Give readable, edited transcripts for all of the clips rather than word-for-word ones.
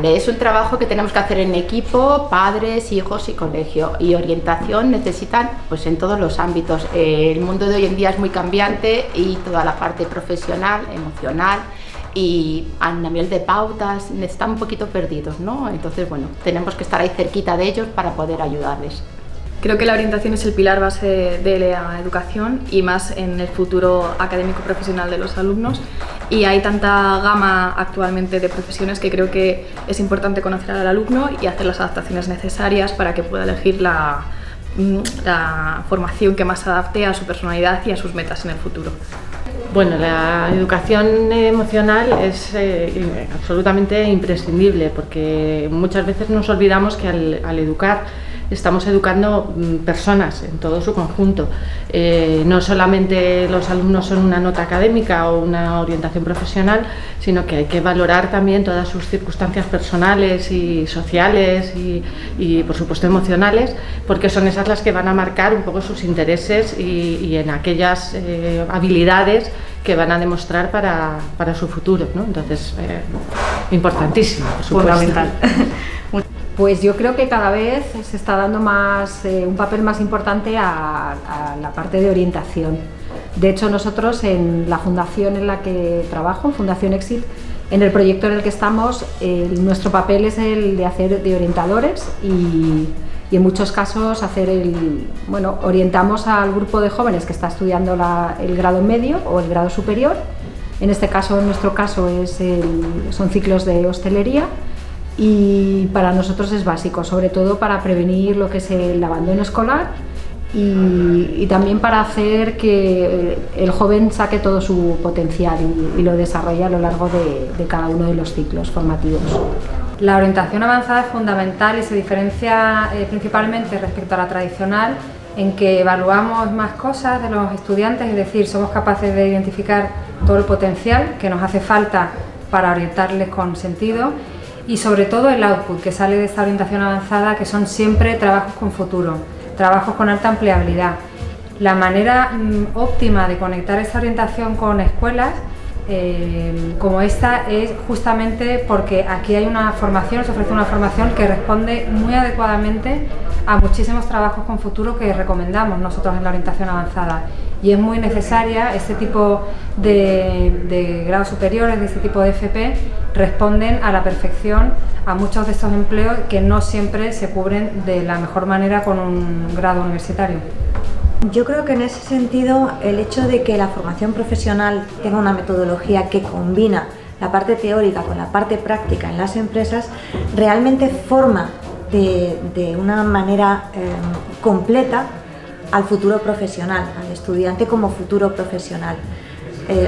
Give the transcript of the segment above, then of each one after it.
Hombre, es un trabajo que tenemos que hacer en equipo, padres, hijos y colegio, y orientación necesitan pues en todos los ámbitos. El mundo de hoy en día es muy cambiante y toda la parte profesional, emocional y a nivel de pautas están un poquito perdidos, ¿no? Entonces, bueno, tenemos que estar ahí cerquita de ellos para poder ayudarles. Creo que la orientación es el pilar base de la educación y más en el futuro académico profesional de los alumnos, y hay tanta gama actualmente de profesiones que creo que es importante conocer al alumno y hacer las adaptaciones necesarias para que pueda elegir la formación que más se adapte a su personalidad y a sus metas en el futuro. Bueno, la educación emocional es absolutamente imprescindible, porque muchas veces nos olvidamos que al educar estamos educando personas en todo su conjunto. No solamente los alumnos son una nota académica o una orientación profesional, sino que hay que valorar también todas sus circunstancias personales y sociales y por supuesto emocionales, porque son esas las que van a marcar un poco sus intereses y en aquellas habilidades que van a demostrar para su futuro, ¿no? Entonces, importantísimo, por supuesto. Fundamental. Pues yo creo que cada vez se está dando un papel más importante a la parte de orientación. De hecho, nosotros en la fundación en la que trabajo, Fundación Exit, en el proyecto en el que estamos, nuestro papel es el de hacer de orientadores y en muchos casos orientamos al grupo de jóvenes que está estudiando el grado medio o el grado superior. En este caso, en nuestro caso, son ciclos de hostelería. Y para nosotros es básico, sobre todo para prevenir lo que es el abandono escolar y también para hacer que el joven saque todo su potencial y lo desarrolle a lo largo de cada uno de los ciclos formativos. La orientación avanzada es fundamental y se diferencia principalmente respecto a la tradicional, en que evaluamos más cosas de los estudiantes, es decir, somos capaces de identificar todo el potencial que nos hace falta para orientarles con sentido, y sobre todo el output que sale de esta orientación avanzada, que son siempre trabajos con futuro, trabajos con alta empleabilidad. La manera óptima de conectar esta orientación con escuelas como esta es justamente porque aquí hay una formación, se ofrece una formación que responde muy adecuadamente a muchísimos trabajos con futuro que recomendamos nosotros en la orientación avanzada, y es muy necesaria. Este tipo de grados superiores, de este tipo de FP, responden a la perfección a muchos de estos empleos que no siempre se cubren de la mejor manera con un grado universitario. Yo creo que en ese sentido el hecho de que la formación profesional tenga una metodología que combina la parte teórica con la parte práctica en las empresas realmente forma de una manera completa al futuro profesional, al estudiante como futuro profesional.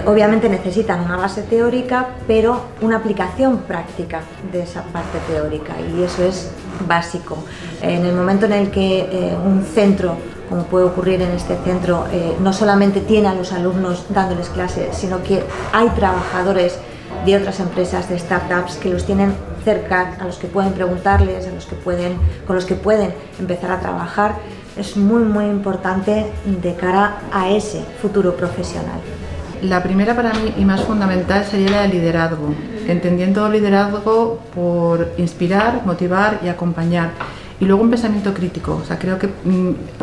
Obviamente necesitan una base teórica, pero una aplicación práctica de esa parte teórica, y eso es básico. En el momento en el que un centro, como puede ocurrir en este centro, no solamente tiene a los alumnos dándoles clases, sino que hay trabajadores de otras empresas, de startups, que los tienen cerca, a los que pueden preguntarles, con los que pueden empezar a trabajar, es muy, muy importante de cara a ese futuro profesional. La primera para mí y más fundamental sería la de liderazgo, entendiendo liderazgo por inspirar, motivar y acompañar. Y luego un pensamiento crítico. O sea, creo que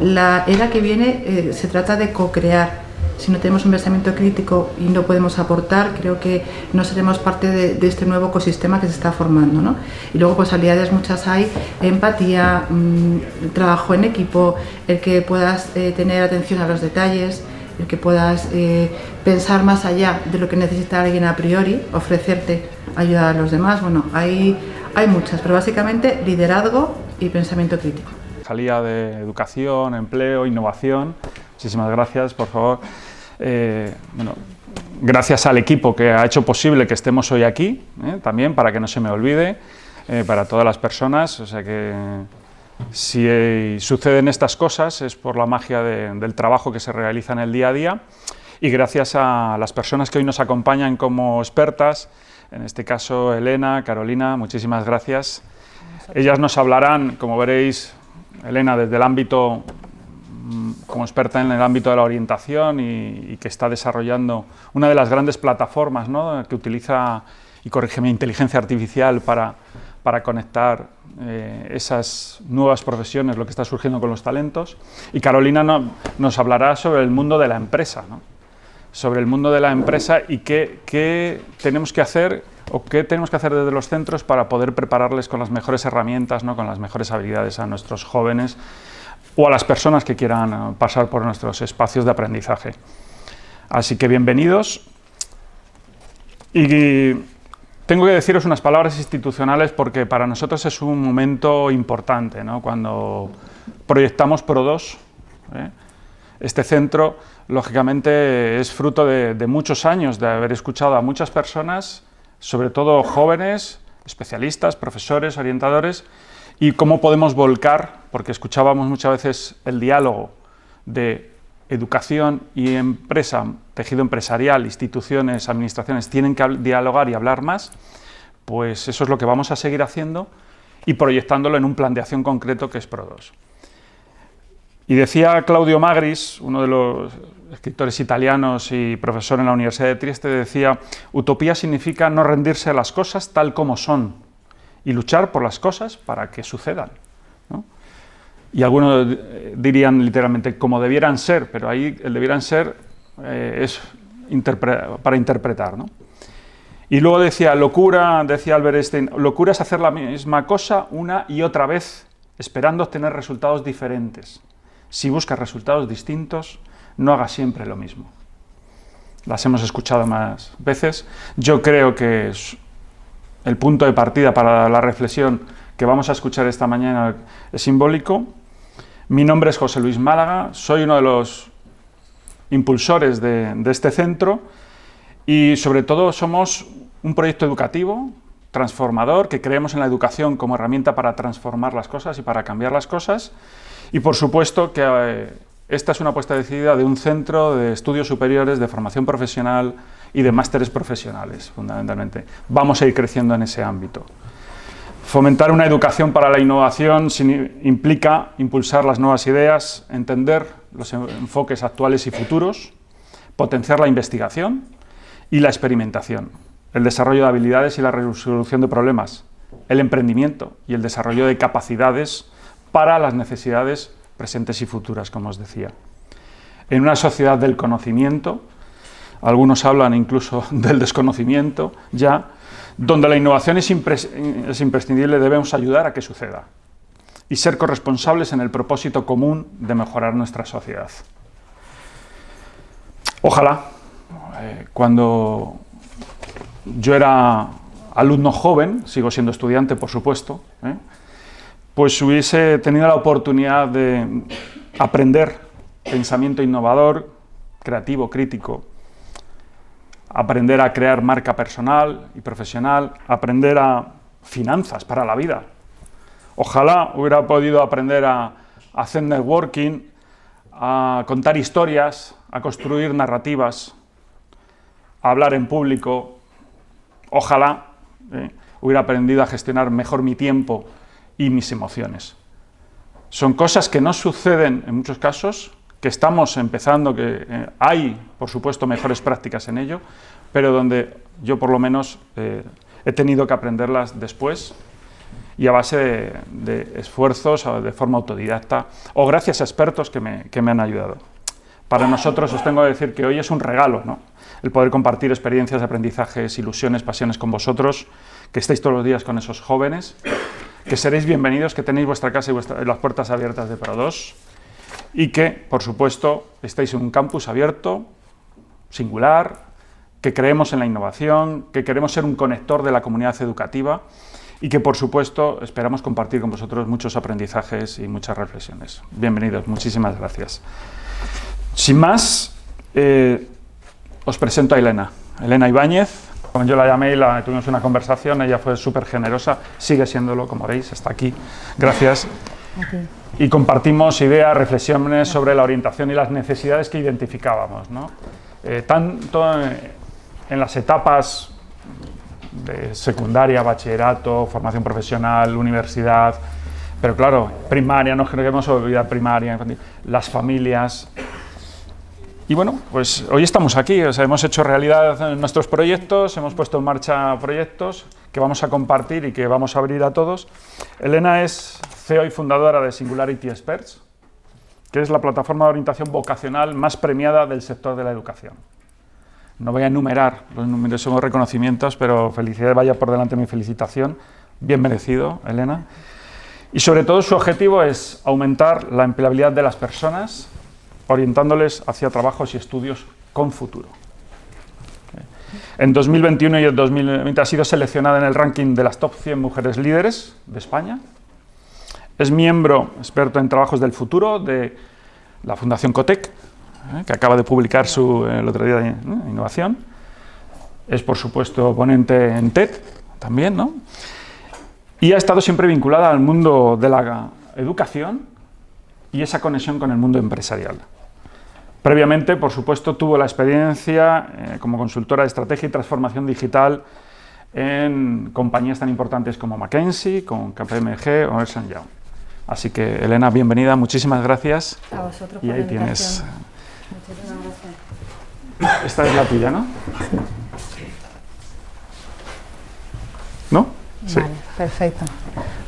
la era que viene se trata de co-crear. Si no tenemos un pensamiento crítico y no podemos aportar, creo que no seremos parte de este nuevo ecosistema que se está formando, ¿no? Y luego pues habilidades muchas hay: empatía, trabajo en equipo, el que puedas tener atención a los detalles, el que puedas pensar más allá de lo que necesita alguien a priori, ofrecerte ayuda a los demás. Bueno, hay muchas, pero básicamente liderazgo y pensamiento crítico. Salía de educación, empleo, innovación. Muchísimas gracias, por favor. Gracias al equipo que ha hecho posible que estemos hoy aquí, también, para que no se me olvide, para todas las personas. O sea que si suceden estas cosas es por la magia del trabajo que se realiza en el día a día, y gracias a las personas que hoy nos acompañan como expertas, en este caso Elena, Carolina, muchísimas gracias. Ellas nos hablarán, como veréis, Elena desde el ámbito, como experta en el ámbito de la orientación y que está desarrollando una de las grandes plataformas, ¿no?, que utiliza, y corrígeme, inteligencia artificial para para conectar esas nuevas profesiones, lo que está surgiendo con los talentos. Y Carolina nos hablará sobre el mundo de la empresa, ¿no? Sobre el mundo de la empresa y qué tenemos que hacer o qué tenemos que hacer desde los centros para poder prepararles con las mejores herramientas, ¿no? Con las mejores habilidades a nuestros jóvenes o a las personas que quieran pasar por nuestros espacios de aprendizaje. Así que bienvenidos. Y tengo que deciros unas palabras institucionales porque para nosotros es un momento importante, ¿no? Cuando proyectamos Pro2, este centro, lógicamente, es fruto de muchos años de haber escuchado a muchas personas, sobre todo jóvenes, especialistas, profesores, orientadores, y cómo podemos volcar, porque escuchábamos muchas veces el diálogo de educación y empresa, tejido empresarial, instituciones, administraciones, tienen que dialogar y hablar más, pues eso es lo que vamos a seguir haciendo y proyectándolo en un plan de acción concreto que es Pro2. Y decía Claudio Magris, uno de los escritores italianos y profesor en la Universidad de Trieste, decía: utopía significa no rendirse a las cosas tal como son y luchar por las cosas para que sucedan, ¿no? Y algunos dirían literalmente como debieran ser, pero ahí el debieran ser es para interpretar, ¿no? Y luego decía locura, decía Albert Einstein, locura es hacer la misma cosa una y otra vez, esperando obtener resultados diferentes. Si buscas resultados distintos, no hagas siempre lo mismo. Las hemos escuchado más veces. Yo creo que el punto de partida para la reflexión que vamos a escuchar esta mañana es simbólico. Mi nombre es José Luis Málaga, soy uno de los impulsores de este centro y sobre todo somos un proyecto educativo transformador que creemos en la educación como herramienta para transformar las cosas y para cambiar las cosas. Y por supuesto que esta es una apuesta decidida de un centro de estudios superiores, de formación profesional y de másteres profesionales, fundamentalmente. Vamos a ir creciendo en ese ámbito. Fomentar una educación para la innovación implica impulsar las nuevas ideas, entender los enfoques actuales y futuros, potenciar la investigación y la experimentación, el desarrollo de habilidades y la resolución de problemas, el emprendimiento y el desarrollo de capacidades para las necesidades presentes y futuras, como os decía. En una sociedad del conocimiento, algunos hablan incluso del desconocimiento ya, donde la innovación es imprescindible, debemos ayudar a que suceda y ser corresponsables en el propósito común de mejorar nuestra sociedad. Ojalá, cuando yo era alumno joven, sigo siendo estudiante por supuesto, pues hubiese tenido la oportunidad de aprender pensamiento innovador, creativo, crítico, aprender a crear marca personal y profesional, aprender a finanzas para la vida. Ojalá hubiera podido aprender a hacer networking, a contar historias, a construir narrativas, a hablar en público. Ojalá hubiera aprendido a gestionar mejor mi tiempo y mis emociones. Son cosas que no suceden en muchos casos, que estamos empezando, que hay, por supuesto, mejores prácticas en ello, pero donde yo, por lo menos, he tenido que aprenderlas después y a base de esfuerzos, de forma autodidacta, o gracias a expertos que me han ayudado. Para nosotros os tengo que decir que hoy es un regalo, ¿no? El poder compartir experiencias, aprendizajes, ilusiones, pasiones con vosotros, que estéis todos los días con esos jóvenes, que seréis bienvenidos, que tenéis vuestra casa y las puertas abiertas de Pro2 y que, por supuesto, estéis en un campus abierto, singular, que creemos en la innovación, que queremos ser un conector de la comunidad educativa y que, por supuesto, esperamos compartir con vosotros muchos aprendizajes y muchas reflexiones. Bienvenidos, muchísimas gracias. Sin más, os presento a Elena Ibáñez. Cuando yo la llamé y tuvimos una conversación, ella fue súper generosa, sigue siéndolo, como veis, está aquí. Gracias. Y compartimos ideas, reflexiones sobre la orientación y las necesidades que identificábamos, ¿no? Tanto en las etapas de secundaria, bachillerato, formación profesional, universidad, pero claro, primaria, no queremos olvidar primaria, infantil, las familias, Y bueno, pues hoy estamos aquí, o sea, hemos hecho realidad nuestros proyectos, hemos puesto en marcha proyectos que vamos a compartir y que vamos a abrir a todos. Elena es CEO y fundadora de Singularity Experts, que es la plataforma de orientación vocacional más premiada del sector de la educación. No voy a enumerar los numerosos reconocimientos, pero felicidades, vaya por delante mi felicitación. Bien merecido, Elena. Y sobre todo su objetivo es aumentar la empleabilidad de las personas, orientándoles hacia trabajos y estudios con futuro. En 2021 y en 2020 ha sido seleccionada en el ranking de las top 100 mujeres líderes de España. Es miembro experto en trabajos del futuro de la Fundación Cotec, que acaba de publicar el otro día de innovación. Es, por supuesto, ponente en TED también, ¿no? Y ha estado siempre vinculada al mundo de la educación y esa conexión con el mundo empresarial. Previamente, por supuesto, tuvo la experiencia como consultora de estrategia y transformación digital en compañías tan importantes como McKinsey, con KPMG o Ernst & Young. Así que, Elena, bienvenida, muchísimas gracias. A vosotros y por ahí la tienes. Muchísimas gracias. Esta es la tuya, ¿no? ¿No? Sí. Vale, perfecto.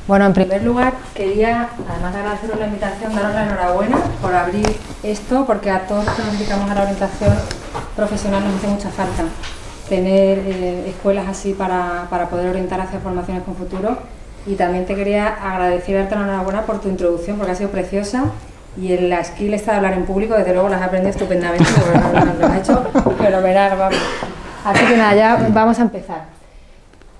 Bueno, en primer lugar, quería, además de agradeceros la invitación, daros la enhorabuena por abrir esto, porque a todos los que nos dedicamos a la orientación profesional nos hace mucha falta tener escuelas así para poder orientar hacia formaciones con futuro. Y también te quería agradecer y darte la enhorabuena por tu introducción, porque ha sido preciosa. Y en la skill esta de hablar en público, desde luego las has aprendido estupendamente, porque lo has hecho fenomenal, vamos. Así que nada, ya vamos a empezar.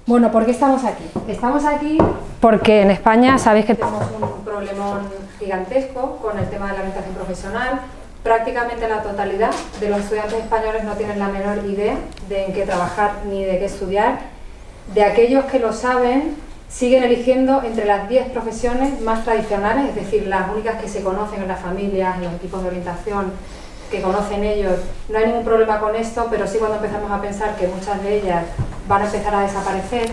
Bueno, ¿por qué estamos aquí? Estamos aquí porque en España sabéis que tenemos un problemón gigantesco con el tema de la orientación profesional. Prácticamente la totalidad de los estudiantes españoles no tienen la menor idea de en qué trabajar ni de qué estudiar. De aquellos que lo saben, siguen eligiendo entre las 10 profesiones más tradicionales, es decir, las únicas que se conocen en las familias, en los equipos de orientación, que conocen ellos. No hay ningún problema con esto, pero sí cuando empezamos a pensar que muchas de ellas van a empezar a desaparecer.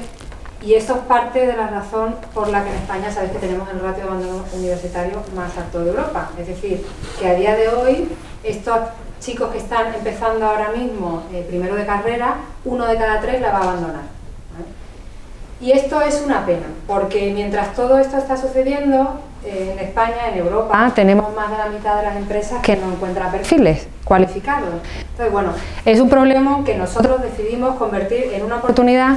Y esto es parte de la razón por la que en España sabéis que tenemos el ratio de abandono universitario más alto de Europa. Es decir, que a día de hoy, estos chicos que están empezando ahora mismo primero de carrera, 1 de cada 3 la va a abandonar. Y esto es una pena, porque mientras todo esto está sucediendo, en España, en Europa, tenemos más de la mitad de las empresas que no encuentran perfiles cualificados. Entonces, bueno, es un problema que nosotros decidimos convertir en una oportunidad.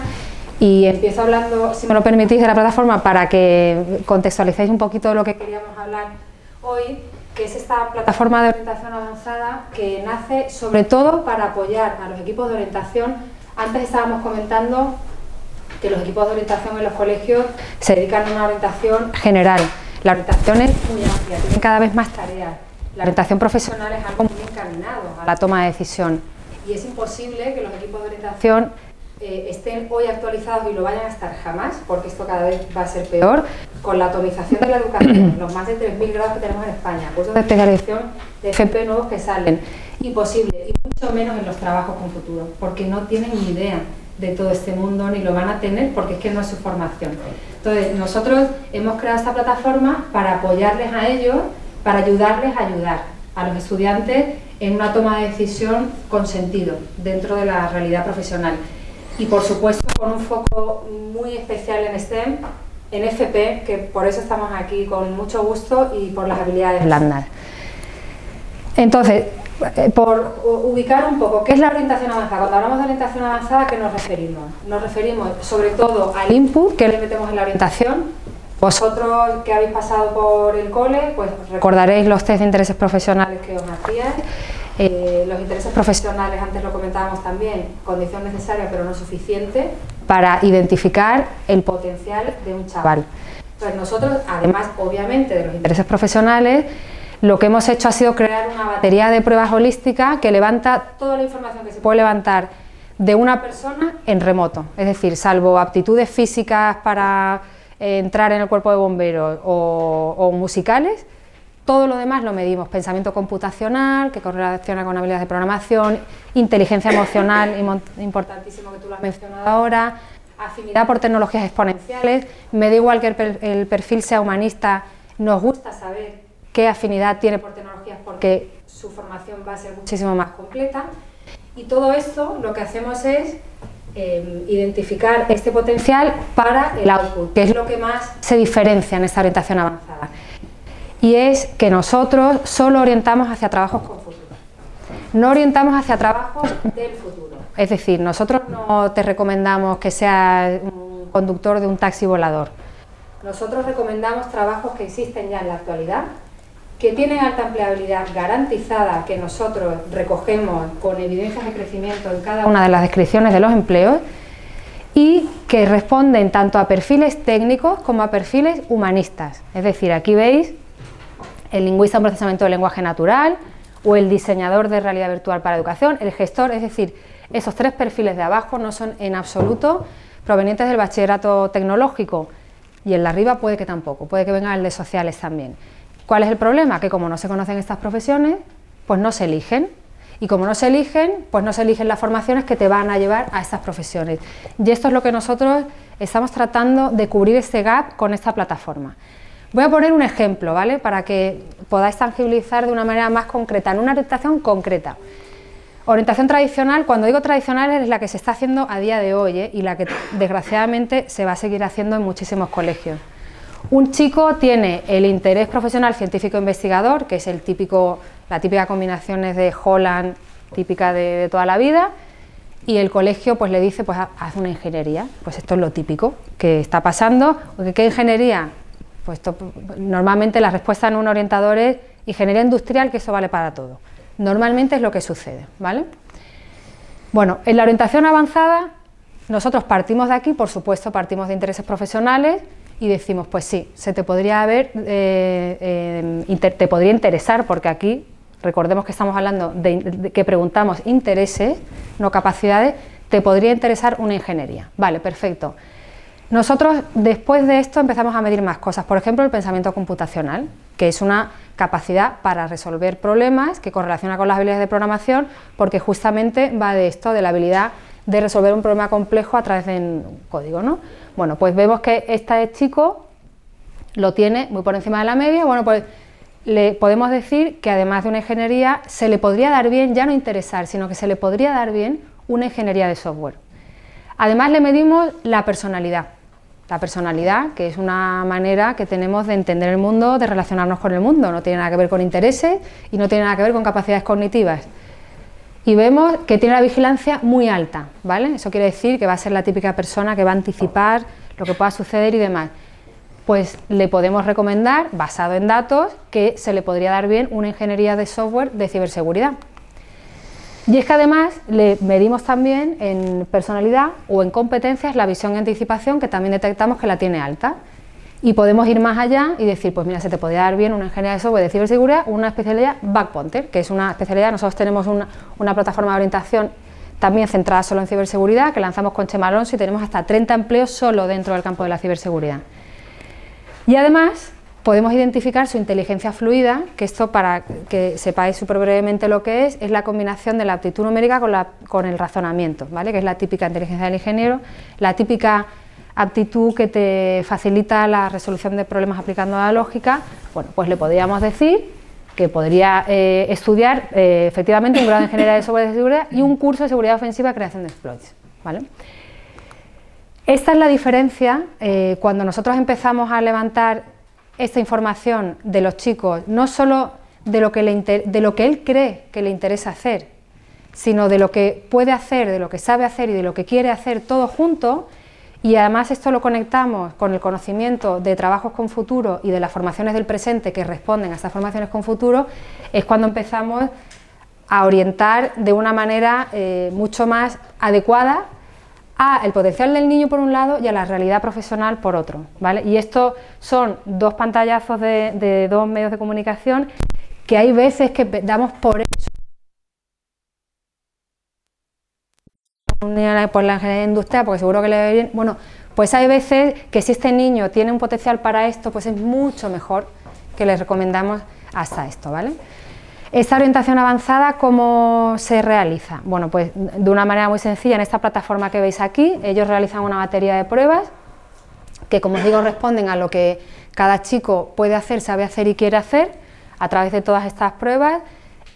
Y empiezo hablando, si me lo permitís, de la plataforma para que contextualicéis un poquito de lo que queríamos hablar hoy, que es esta plataforma de orientación avanzada que nace sobre todo para apoyar a los equipos de orientación. Antes estábamos comentando que los equipos de orientación en los colegios se dedican a una orientación general. La orientación es muy amplia, tienen cada vez más tareas. La orientación profesional es algo muy encaminado a la toma de decisión. Y es imposible que los equipos de orientación estén hoy actualizados y lo vayan a estar jamás, porque esto cada vez va a ser peor, con la atomización de la educación, los más de 3.000 grados que tenemos en España, cursos de especialización de FP nuevos que salen. Imposible, y mucho menos en los trabajos con futuro, porque no tienen ni idea de todo este mundo, ni lo van a tener porque es que no es su formación. Entonces, nosotros hemos creado esta plataforma para apoyarles a ellos, para ayudarles a ayudar a los estudiantes en una toma de decisión con sentido dentro de la realidad profesional. Y por supuesto con un foco muy especial en STEM, en FP, que por eso estamos aquí con mucho gusto y por las habilidades blandas. Entonces, por ubicar un poco, ¿qué es la orientación avanzada? Cuando hablamos de orientación avanzada, ¿a qué nos referimos? Nos referimos sobre todo al input que le metemos en la orientación. Vosotros que habéis pasado por el cole, pues recordaréis los test de intereses profesionales que os hacían. Los intereses profesionales, antes lo comentábamos también, condición necesaria pero no suficiente para identificar el potencial de un chaval. Entonces nosotros, además obviamente de los intereses profesionales, lo que hemos hecho ha sido crear una batería de pruebas holística que levanta toda la información que se puede levantar de una persona en remoto, es decir, salvo aptitudes físicas para entrar en el cuerpo de bomberos o musicales. Todo lo demás lo medimos, pensamiento computacional, que correlaciona con habilidades de programación, inteligencia emocional, importantísimo que tú lo has mencionado ahora, afinidad por tecnologías exponenciales. Me da igual que el perfil sea humanista, nos gusta saber qué afinidad tiene por tecnologías porque su formación va a ser muchísimo más completa. Y todo esto lo que hacemos es identificar este potencial para el output, que es lo que más se diferencia en esta orientación avanzada. Y es que nosotros solo orientamos hacia trabajos con futuro. No orientamos hacia trabajos del futuro. Es decir, nosotros no te recomendamos que seas un conductor de un taxi volador. Nosotros recomendamos trabajos que existen ya en la actualidad, que tienen alta empleabilidad garantizada, que nosotros recogemos con evidencias de crecimiento en cada una de las descripciones de los empleos y que responden tanto a perfiles técnicos como a perfiles humanistas. Es decir, aquí veis el lingüista en procesamiento del lenguaje natural o el diseñador de realidad virtual para educación, el gestor, es decir, esos tres perfiles de abajo no son en absoluto provenientes del bachillerato tecnológico y el de arriba puede que tampoco, puede que venga el de sociales también. ¿Cuál es el problema? Que como no se conocen estas profesiones, pues no se eligen. Y como no se eligen, pues no se eligen las formaciones que te van a llevar a estas profesiones. Y esto es lo que nosotros estamos tratando de cubrir este gap con esta plataforma. Voy a poner un ejemplo, ¿vale? Para que podáis tangibilizar de una manera más concreta, en una orientación concreta. Orientación tradicional, cuando digo tradicional, es la que se está haciendo a día de hoy, y la que desgraciadamente se va a seguir haciendo en muchísimos colegios. Un chico tiene el interés profesional científico-investigador, que es la típica combinación de Holland, típica de toda la vida, y el colegio pues le dice, pues haz una ingeniería. Pues esto es lo típico que está pasando. ¿Qué ingeniería? Pues normalmente la respuesta en un orientador es ingeniería industrial, que eso vale para todo. Normalmente es lo que sucede, ¿vale? Bueno, en la orientación avanzada nosotros partimos de aquí, por supuesto partimos de intereses profesionales, y decimos, pues sí, te podría interesar, porque aquí, recordemos que estamos hablando de que preguntamos intereses, no capacidades, te podría interesar una ingeniería. Vale, perfecto. Nosotros, después de esto, empezamos a medir más cosas, por ejemplo, el pensamiento computacional, que es una capacidad para resolver problemas que correlaciona con las habilidades de programación, porque justamente va de esto, de la habilidad de resolver un problema complejo a través de un código, ¿no? Bueno, pues vemos que este chico lo tiene muy por encima de la media. Bueno, pues le podemos decir que además de una ingeniería se le podría dar bien, ya no interesar, sino que se le podría dar bien una ingeniería de software. Además le medimos la personalidad, que es una manera que tenemos de entender el mundo, de relacionarnos con el mundo, no tiene nada que ver con intereses y no tiene nada que ver con capacidades cognitivas. Y vemos que tiene la vigilancia muy alta, ¿vale? Eso quiere decir que va a ser la típica persona que va a anticipar lo que pueda suceder y demás. Pues le podemos recomendar, basado en datos, que se le podría dar bien una ingeniería de software de ciberseguridad. Y es que además le medimos también en personalidad o en competencias la visión y anticipación, que también detectamos que la tiene alta. Y podemos ir más allá y decir, pues mira, se te podría dar bien una ingeniería de software de ciberseguridad, una especialidad backpointer, que es una especialidad. Nosotros tenemos una plataforma de orientación también centrada solo en ciberseguridad, que lanzamos con Chema Alonso y tenemos hasta 30 empleos solo dentro del campo de la ciberseguridad. Y además podemos identificar su inteligencia fluida, que esto, para que sepáis súper brevemente lo que es la combinación de la aptitud numérica con el razonamiento, ¿vale? Que es la típica inteligencia del ingeniero, la típica aptitud que te facilita la resolución de problemas aplicando la lógica. Bueno, pues le podríamos decir que podría estudiar efectivamente un grado de ingeniería de software de seguridad y un curso de seguridad ofensiva y creación de exploits, ¿vale? Esta es la diferencia cuando nosotros empezamos a levantar esta información de los chicos, no solo de lo que él cree que le interesa hacer, sino de lo que puede hacer, de lo que sabe hacer y de lo que quiere hacer todo junto. Y además esto lo conectamos con el conocimiento de trabajos con futuro y de las formaciones del presente que responden a estas formaciones con futuro, es cuando empezamos a orientar de una manera mucho más adecuada a el potencial del niño por un lado y a la realidad profesional por otro, ¿vale? Y esto son dos pantallazos de dos medios de comunicación que hay veces que damos por hecho por la ingeniería industrial, porque seguro que le va bien. Bueno, pues hay veces que si este niño tiene un potencial para esto, pues es mucho mejor que le recomendamos hasta esto, ¿vale? Esta orientación avanzada, ¿cómo se realiza? Bueno, pues de una manera muy sencilla, en esta plataforma que veis aquí, ellos realizan una batería de pruebas que, como os digo, responden a lo que cada chico puede hacer, sabe hacer y quiere hacer a través de todas estas pruebas.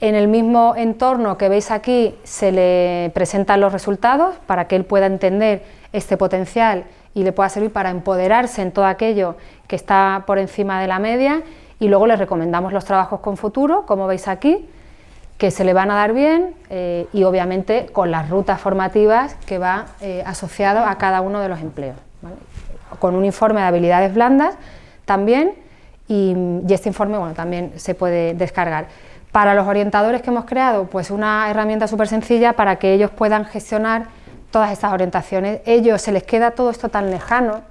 En el mismo entorno que veis aquí se le presentan los resultados para que él pueda entender este potencial y le pueda servir para empoderarse en todo aquello que está por encima de la media, y luego le recomendamos los trabajos con futuro, como veis aquí, que se le van a dar bien y obviamente con las rutas formativas que va asociado a cada uno de los empleos, ¿vale? Con un informe de habilidades blandas también, y este informe, bueno, también se puede descargar. Para los orientadores que hemos creado, pues una herramienta súper sencilla para que ellos puedan gestionar todas estas orientaciones. Ellos se les queda todo esto tan lejano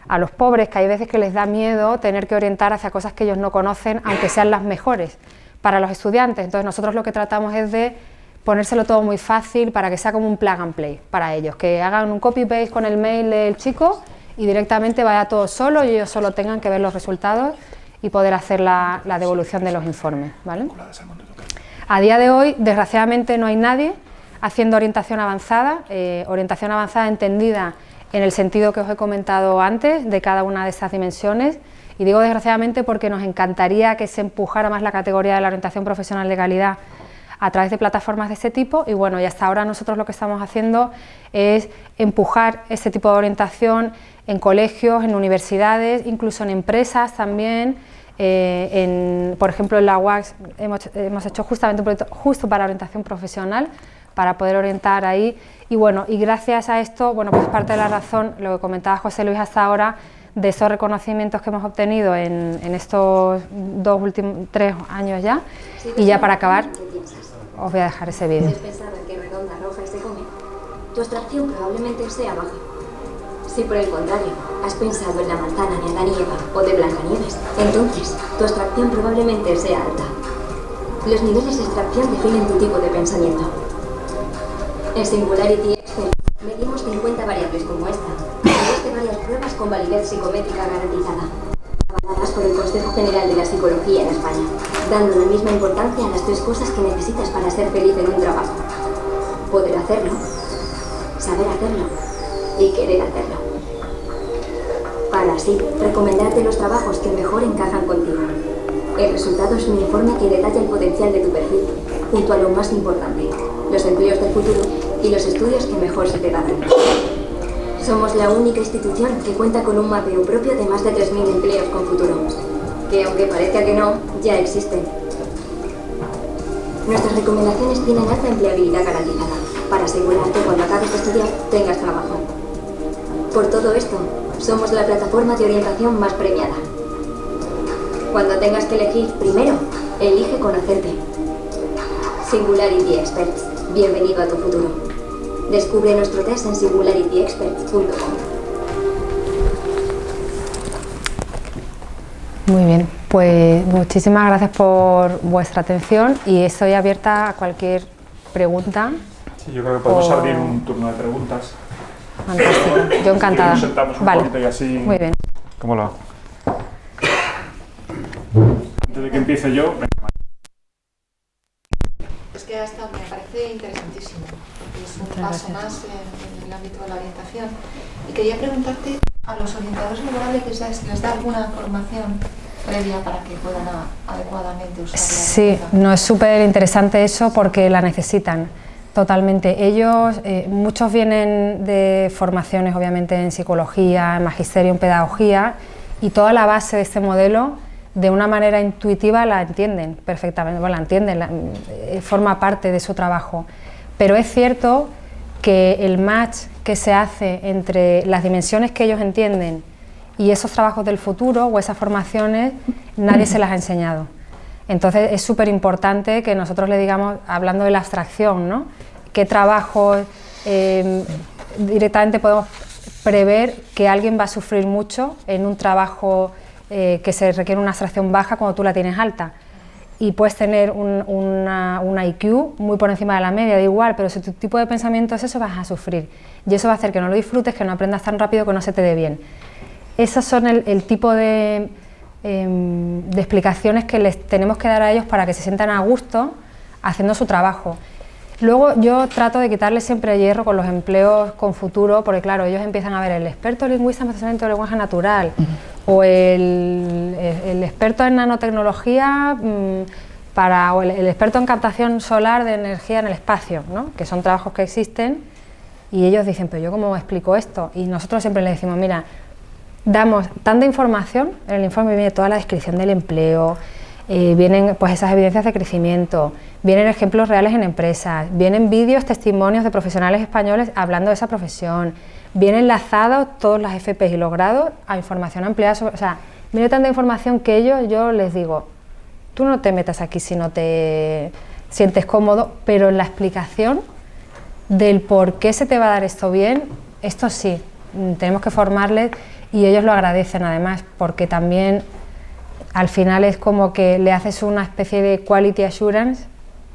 a los pobres que hay veces que les da miedo tener que orientar hacia cosas que ellos no conocen, aunque sean las mejores para los estudiantes. Entonces nosotros lo que tratamos es de ponérselo todo muy fácil para que sea como un plug and play para ellos, que hagan un copy-paste con el mail del chico y directamente vaya todo solo y ellos solo tengan que ver los resultados y poder hacer la devolución de los informes, ¿vale? A día de hoy, desgraciadamente, no hay nadie haciendo orientación avanzada entendida en el sentido que os he comentado antes, de cada una de estas dimensiones, y digo desgraciadamente porque nos encantaría que se empujara más la categoría de la orientación profesional de calidad a través de plataformas de este tipo, y bueno, y hasta ahora nosotros lo que estamos haciendo es empujar este tipo de orientación en colegios, en universidades, incluso en empresas también. Por ejemplo, en la UACS hemos hecho justamente un proyecto justo para orientación profesional, para poder orientar ahí, y bueno, y gracias a esto, bueno, pues parte de la razón, lo que comentaba José Luis hasta ahora, de esos reconocimientos que hemos obtenido en estos 3 años ya, y ya para acabar, os voy a dejar ese vídeo. Si has pensado en que redonda, roja y se come, tu abstracción probablemente sea baja. Si por el contrario has pensado en la manzana de Adán y Eva o de Blancanieves, entonces tu abstracción probablemente sea alta. Los niveles de abstracción definen tu tipo de pensamiento. En Singularity Expert medimos 50 variables como esta, y varias pruebas con validez psicométrica garantizada, avaladas por el Consejo General de la Psicología en España, dando la misma importancia a las 3 cosas que necesitas para ser feliz en un trabajo: poder hacerlo, saber hacerlo y querer hacerlo, para así recomendarte los trabajos que mejor encajan contigo. El resultado es un informe que detalla el potencial de tu perfil, junto a lo más importante, los empleos del futuro y los estudios que mejor se te dan. Somos la única institución que cuenta con un mapeo propio de más de 3.000 empleos con futuro, que aunque parezca que no, ya existen. Nuestras recomendaciones tienen alta empleabilidad garantizada, para asegurar que cuando acabes de estudiar tengas trabajo. Por todo esto, somos la plataforma de orientación más premiada. Cuando tengas que elegir, primero, elige conocerte. Singularity Experts, bienvenido a tu futuro. Descubre nuestro test en singularityexperts.com. Muy bien, pues muchísimas gracias por vuestra atención y estoy abierta a cualquier pregunta. Sí, yo creo que podemos abrir un turno de preguntas. Fantástico, yo encantada. Nos sentamos un poquito y así. Muy bien. ¿Cómo lo? Antes de que empiece yo, venga. Es que hasta me parece interesantísimo, porque es un paso más en el ámbito de la orientación. Y quería preguntarte, ¿a los orientadores laborales les da alguna formación previa para que puedan adecuadamente usarla? Sí, no, es súper interesante eso porque la necesitan totalmente. Ellos, muchos vienen de formaciones obviamente en psicología, en magisterio, en pedagogía, y toda la base de este modelo de una manera intuitiva la entienden perfectamente, bueno, la entienden, forma parte de su trabajo, pero es cierto que el match que se hace entre las dimensiones que ellos entienden y esos trabajos del futuro o esas formaciones, nadie se las ha enseñado. Entonces es súper importante que nosotros le digamos, hablando de la abstracción, ¿no?, qué trabajos directamente podemos prever que alguien va a sufrir mucho en un trabajo que se requiere una abstracción baja cuando tú la tienes alta, y puedes tener una IQ muy por encima de la media, da igual, pero si tu tipo de pensamiento es eso, vas a sufrir, y eso va a hacer que no lo disfrutes, que no aprendas tan rápido, que no se te dé bien. Esos son el tipo de explicaciones que les tenemos que dar a ellos para que se sientan a gusto haciendo su trabajo. Luego yo trato de quitarles siempre hierro con los empleos con futuro, porque claro, ellos empiezan a ver el experto lingüista en procesamiento de lenguaje natural, o el experto en nanotecnología o el experto en captación solar de energía en el espacio, ¿no? Que son trabajos que existen, y ellos dicen, pero yo cómo explico esto, y nosotros siempre les decimos, mira, damos tanta información, en el informe viene toda la descripción del empleo, vienen pues esas evidencias de crecimiento, vienen ejemplos reales en empresas, vienen vídeos, testimonios de profesionales españoles hablando de esa profesión, vienen enlazados todos los FPs y los grados a información ampliada sobre, o sea, viene tanta información que yo les digo, tú no te metas aquí si no te sientes cómodo, pero en la explicación del por qué se te va a dar esto bien, esto sí, tenemos que formarles, y ellos lo agradecen además, porque también al final es como que le haces una especie de quality assurance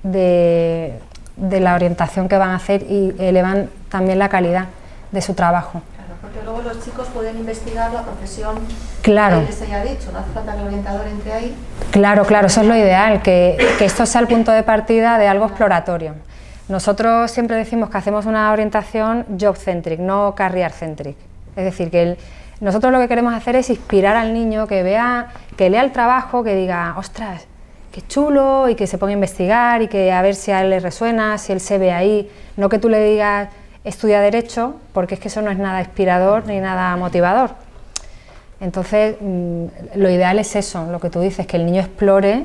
de la orientación que van a hacer, y elevan también la calidad de su trabajo. Claro, porque luego los chicos pueden investigar la profesión claro. que les haya dicho, no hace falta que el orientador entre ahí. Claro, eso es lo ideal, que esto sea el punto de partida de algo exploratorio. Nosotros siempre decimos que hacemos una orientación job-centric, no career-centric. Es decir, que nosotros lo que queremos hacer es inspirar al niño, que lea el trabajo, que diga, ostras, qué chulo, y que se ponga a investigar, y que a ver si a él le resuena, si él se ve ahí. No que tú le digas, estudia Derecho, porque es que eso no es nada inspirador ni nada motivador. Entonces, lo ideal es eso, lo que tú dices, que el niño explore.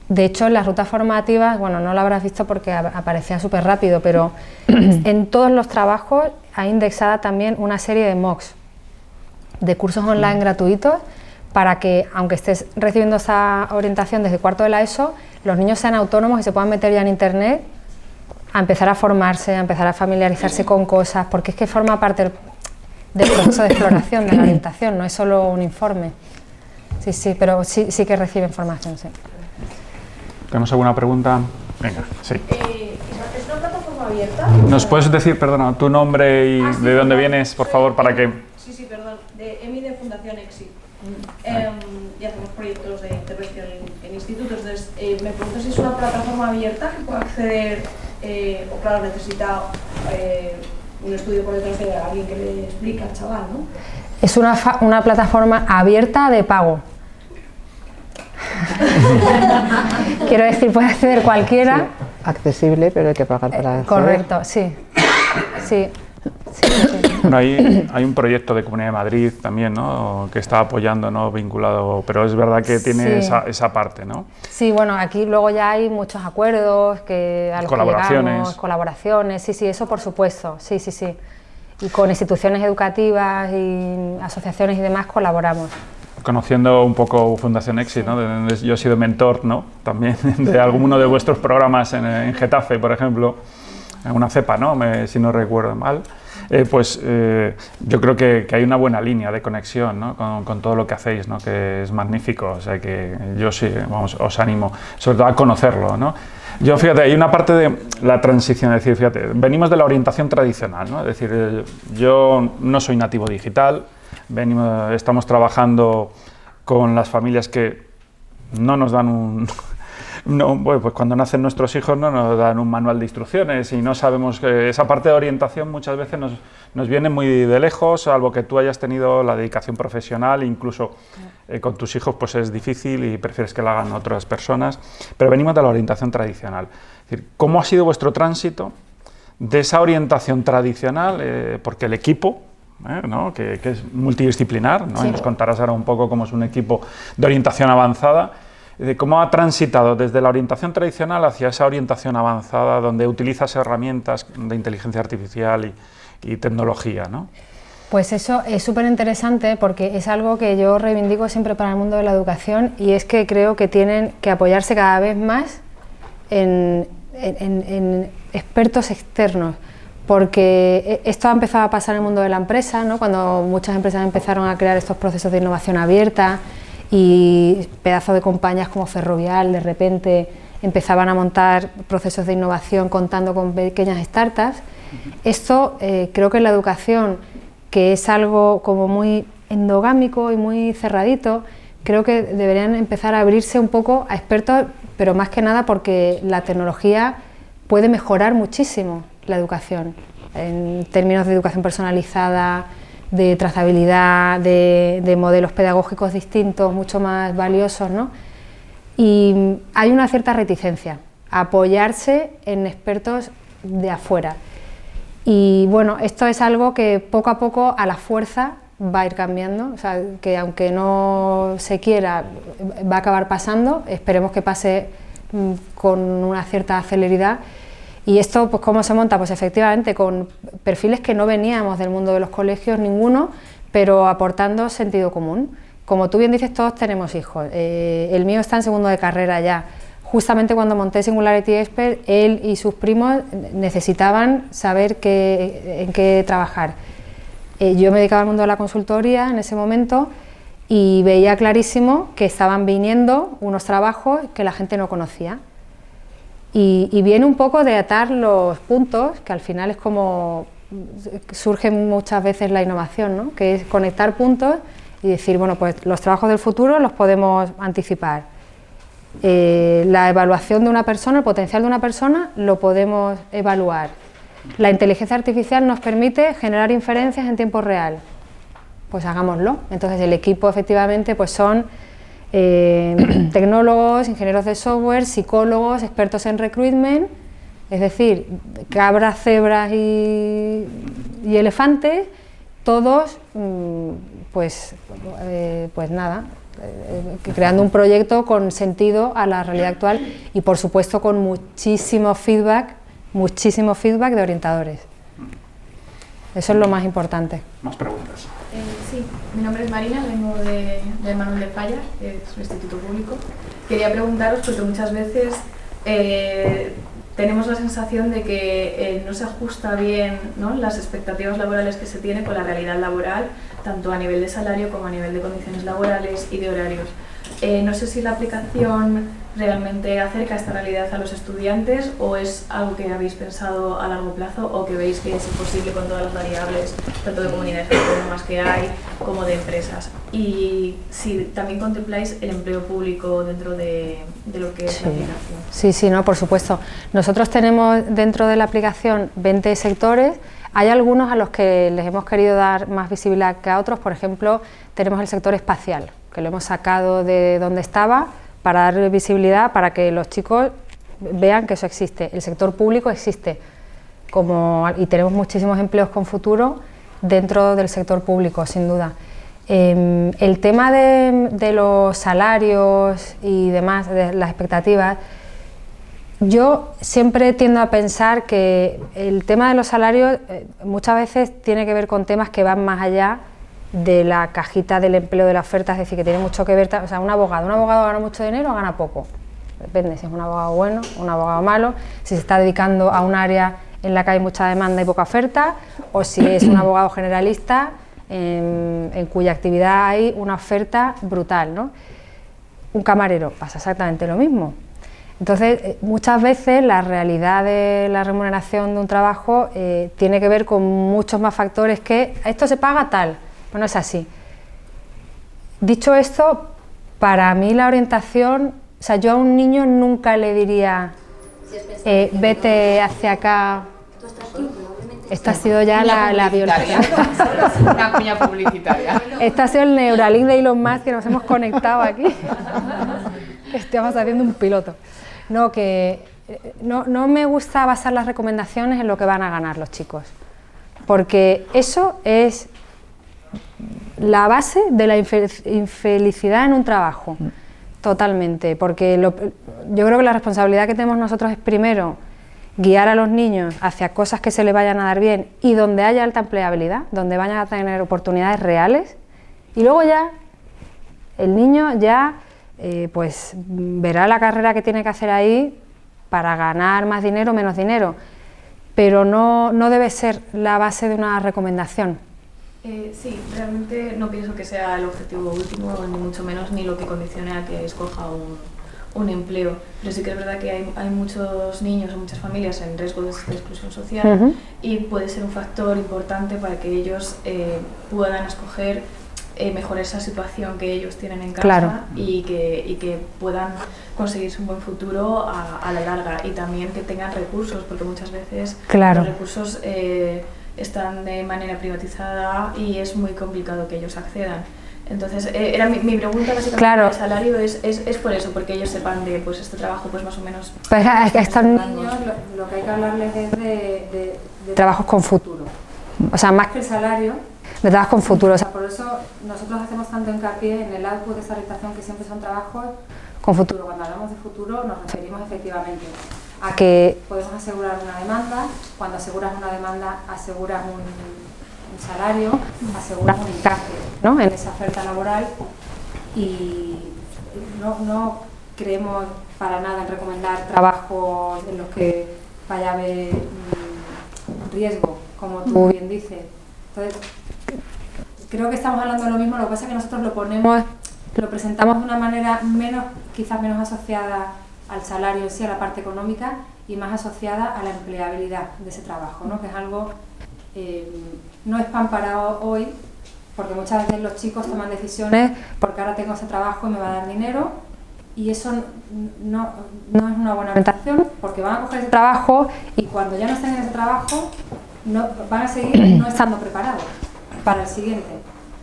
De hecho, en las rutas formativas, bueno, no lo habrás visto porque aparecía súper rápido, pero en todos los trabajos hay indexada también una serie de MOOCs, de cursos online gratuitos, para que, aunque estés recibiendo esa orientación desde cuarto de la ESO, los niños sean autónomos y se puedan meter ya en internet a empezar a formarse, a empezar a familiarizarse con cosas, porque es que forma parte del proceso de exploración, de la orientación, no es solo un informe. Sí, pero sí que reciben formación, sí. ¿Tenemos alguna pregunta? Venga, sí. ¿Es una plataforma abierta? ¿Nos puedes decir, perdona, tu nombre y de dónde vienes, por favor, para que... Sí, perdón, de EMI de Fundación EXIT. Y hacemos proyectos de intervención en institutos. Entonces, me pregunto si es una plataforma abierta que pueda acceder, o claro, necesita un estudio por detrás de alguien que le explique al chaval, ¿no? Es una plataforma abierta de pago. Quiero decir, puede acceder cualquiera. Sí, accesible, pero hay que pagar para acceder. Correcto, sí. Bueno, hay un proyecto de Comunidad de Madrid también, ¿no?, que está apoyando, ¿no?, vinculado, pero es verdad que tiene esa parte, ¿no? Sí, bueno, aquí luego ya hay muchos acuerdos que a los que llegamos, colaboraciones, sí, eso por supuesto, sí. Y con instituciones educativas y asociaciones y demás colaboramos. Conociendo un poco Fundación EXIT, ¿no?, yo he sido mentor, ¿no?, también de alguno de vuestros programas en Getafe, por ejemplo, en una cepa, ¿no?, si no recuerdo mal, yo creo que hay una buena línea de conexión, ¿no?, con todo lo que hacéis, ¿no?, que es magnífico, o sea que yo sí, os animo sobre todo a conocerlo, ¿no? Yo, fíjate, hay una parte de la transición, es decir, fíjate, venimos de la orientación tradicional, ¿no?, es decir, yo no soy nativo digital, estamos trabajando con las familias que no nos dan pues cuando nacen nuestros hijos no nos dan un manual de instrucciones y no sabemos que esa parte de orientación muchas veces nos viene muy de lejos, salvo que tú hayas tenido la dedicación profesional, incluso con tus hijos pues es difícil y prefieres que la hagan otras personas, pero venimos de la orientación tradicional. Es decir, ¿cómo ha sido vuestro tránsito de esa orientación tradicional? Porque el equipo, ¿no?, que es multidisciplinar, ¿no?, y nos contarás ahora un poco cómo es un equipo de orientación avanzada, de cómo ha transitado desde la orientación tradicional hacia esa orientación avanzada donde utilizas herramientas de inteligencia artificial y tecnología, ¿no? Pues eso es súper interesante porque es algo que yo reivindico siempre para el mundo de la educación, y es que creo que tienen que apoyarse cada vez más en expertos externos, porque esto ha empezado a pasar en el mundo de la empresa, ¿no?, cuando muchas empresas empezaron a crear estos procesos de innovación abierta, y pedazos de compañías como Ferrovial de repente empezaban a montar procesos de innovación contando con pequeñas startups. Esto creo que en la educación, que es algo como muy endogámico y muy cerradito, creo que deberían empezar a abrirse un poco a expertos, pero más que nada porque la tecnología puede mejorar muchísimo la educación, en términos de educación personalizada, de trazabilidad, de modelos pedagógicos distintos, mucho más valiosos, ¿no? y hay una cierta reticencia a apoyarse en expertos de afuera. Y bueno, esto es algo que poco a poco a la fuerza va a ir cambiando, o sea, que aunque no se quiera va a acabar pasando, esperemos que pase con una cierta celeridad. Y esto, pues ¿cómo se monta? Pues efectivamente con perfiles que no veníamos del mundo de los colegios ninguno, pero aportando sentido común. Como tú bien dices, todos tenemos hijos, el mío está en segundo de carrera ya. Justamente cuando monté Singularity Expert, él y sus primos necesitaban saber en qué trabajar. Yo me dedicaba al mundo de la consultoría en ese momento y veía clarísimo que estaban viniendo unos trabajos que la gente no conocía. Y viene un poco de atar los puntos, que al final es como surge muchas veces la innovación, ¿no? Que es conectar puntos y decir, bueno, pues los trabajos del futuro los podemos anticipar. La evaluación de una persona, el potencial de una persona, lo podemos evaluar. La inteligencia artificial nos permite generar inferencias en tiempo real. Pues hagámoslo. Entonces el equipo efectivamente pues son tecnólogos, ingenieros de software, psicólogos, expertos en recruitment, es decir, cabras, cebras y elefantes, todos pues nada, creando un proyecto con sentido a la realidad actual y por supuesto con muchísimo feedback de orientadores. Eso es lo más importante. Más preguntas. Sí, mi nombre es Marina, vengo de Manuel de Falla, que es un instituto público. Quería preguntaros, porque muchas veces tenemos la sensación de que no se ajusta bien, ¿no?, las expectativas laborales que se tiene con la realidad laboral, tanto a nivel de salario como a nivel de condiciones laborales y de horarios. No sé si la aplicación realmente acerca esta realidad a los estudiantes o es algo que habéis pensado a largo plazo o que veis que es imposible con todas las variables, tanto de comunidades autónomas que hay como de empresas. Y si también contempláis el empleo público dentro de lo que es la aplicación. Sí, no, por supuesto. Nosotros tenemos dentro de la aplicación 20 sectores. Hay algunos a los que les hemos querido dar más visibilidad que a otros. Por ejemplo, tenemos el sector espacial, que lo hemos sacado de donde estaba para darle visibilidad, para que los chicos vean que eso existe. El sector público existe y tenemos muchísimos empleos con futuro dentro del sector público, sin duda. El tema de los salarios y demás, de las expectativas, yo siempre tiendo a pensar que el tema de los salarios muchas veces tiene que ver con temas que van más allá de la cajita del empleo de la oferta, es decir, que tiene mucho que ver, o sea, un abogado gana mucho dinero o gana poco, depende si es un abogado bueno o un abogado malo, si se está dedicando a un área en la que hay mucha demanda y poca oferta, o si es un abogado generalista en cuya actividad hay una oferta brutal, ¿no? Un camarero pasa exactamente lo mismo. Entonces, muchas veces la realidad de la remuneración de un trabajo tiene que ver con muchos más factores que esto se paga tal. Bueno, es así. Dicho esto, para mí la orientación, o sea, yo a un niño nunca le diría vete hacia acá. Esta ha sido ya la biología. Una cuña publicitaria. Este ha sido el Neuralink de Elon Musk que nos hemos conectado aquí. Estamos haciendo un piloto. No, no me gusta basar las recomendaciones en lo que van a ganar los chicos, porque eso es la base de la infelicidad en un trabajo, totalmente, porque yo creo que la responsabilidad que tenemos nosotros es primero guiar a los niños hacia cosas que se les vayan a dar bien y donde haya alta empleabilidad, donde vayan a tener oportunidades reales, y luego ya el niño ya pues verá la carrera que tiene que hacer ahí para ganar más dinero o menos dinero, pero no debe ser la base de una recomendación. Sí, realmente no pienso que sea el objetivo último, ni mucho menos, ni lo que condicione a que escoja un empleo, pero sí que es verdad que hay muchos niños o muchas familias en riesgo de exclusión social y puede ser un factor importante para que ellos puedan escoger mejor esa situación que ellos tienen en casa, claro, y que puedan conseguirse un buen futuro a la larga, y también que tengan recursos, porque muchas veces los recursos están de manera privatizada y es muy complicado que ellos accedan. Entonces, era mi pregunta básicamente, claro. El salario es por eso, porque ellos sepan de pues este trabajo pues más o menos... Pues a estos niños lo que hay que hablarles es de trabajos con futuro. O sea, más que el salario, de trabajos con futuro. O sea, por eso nosotros hacemos tanto hincapié en el output de esta orientación, que siempre son trabajos con futuro. Cuando hablamos de futuro nos referimos efectivamente a que podemos asegurar una demanda. Cuando aseguras una demanda, aseguras un salario, aseguras un encaje, ¿no?, en esa oferta laboral, y no creemos para nada en recomendar trabajos en los que vaya a haber riesgo, como tú bien dices. Entonces, creo que estamos hablando de lo mismo, lo que pasa es que nosotros lo presentamos de una manera quizás menos asociada al salario en sí, a la parte económica, y más asociada a la empleabilidad de ese trabajo, ¿no?, que es algo no es pan para hoy, porque muchas veces los chicos toman decisiones porque ahora tengo ese trabajo y me va a dar dinero, y eso no es una buena orientación, porque van a coger ese trabajo y cuando ya no estén en ese trabajo van a seguir no estando preparados para el siguiente.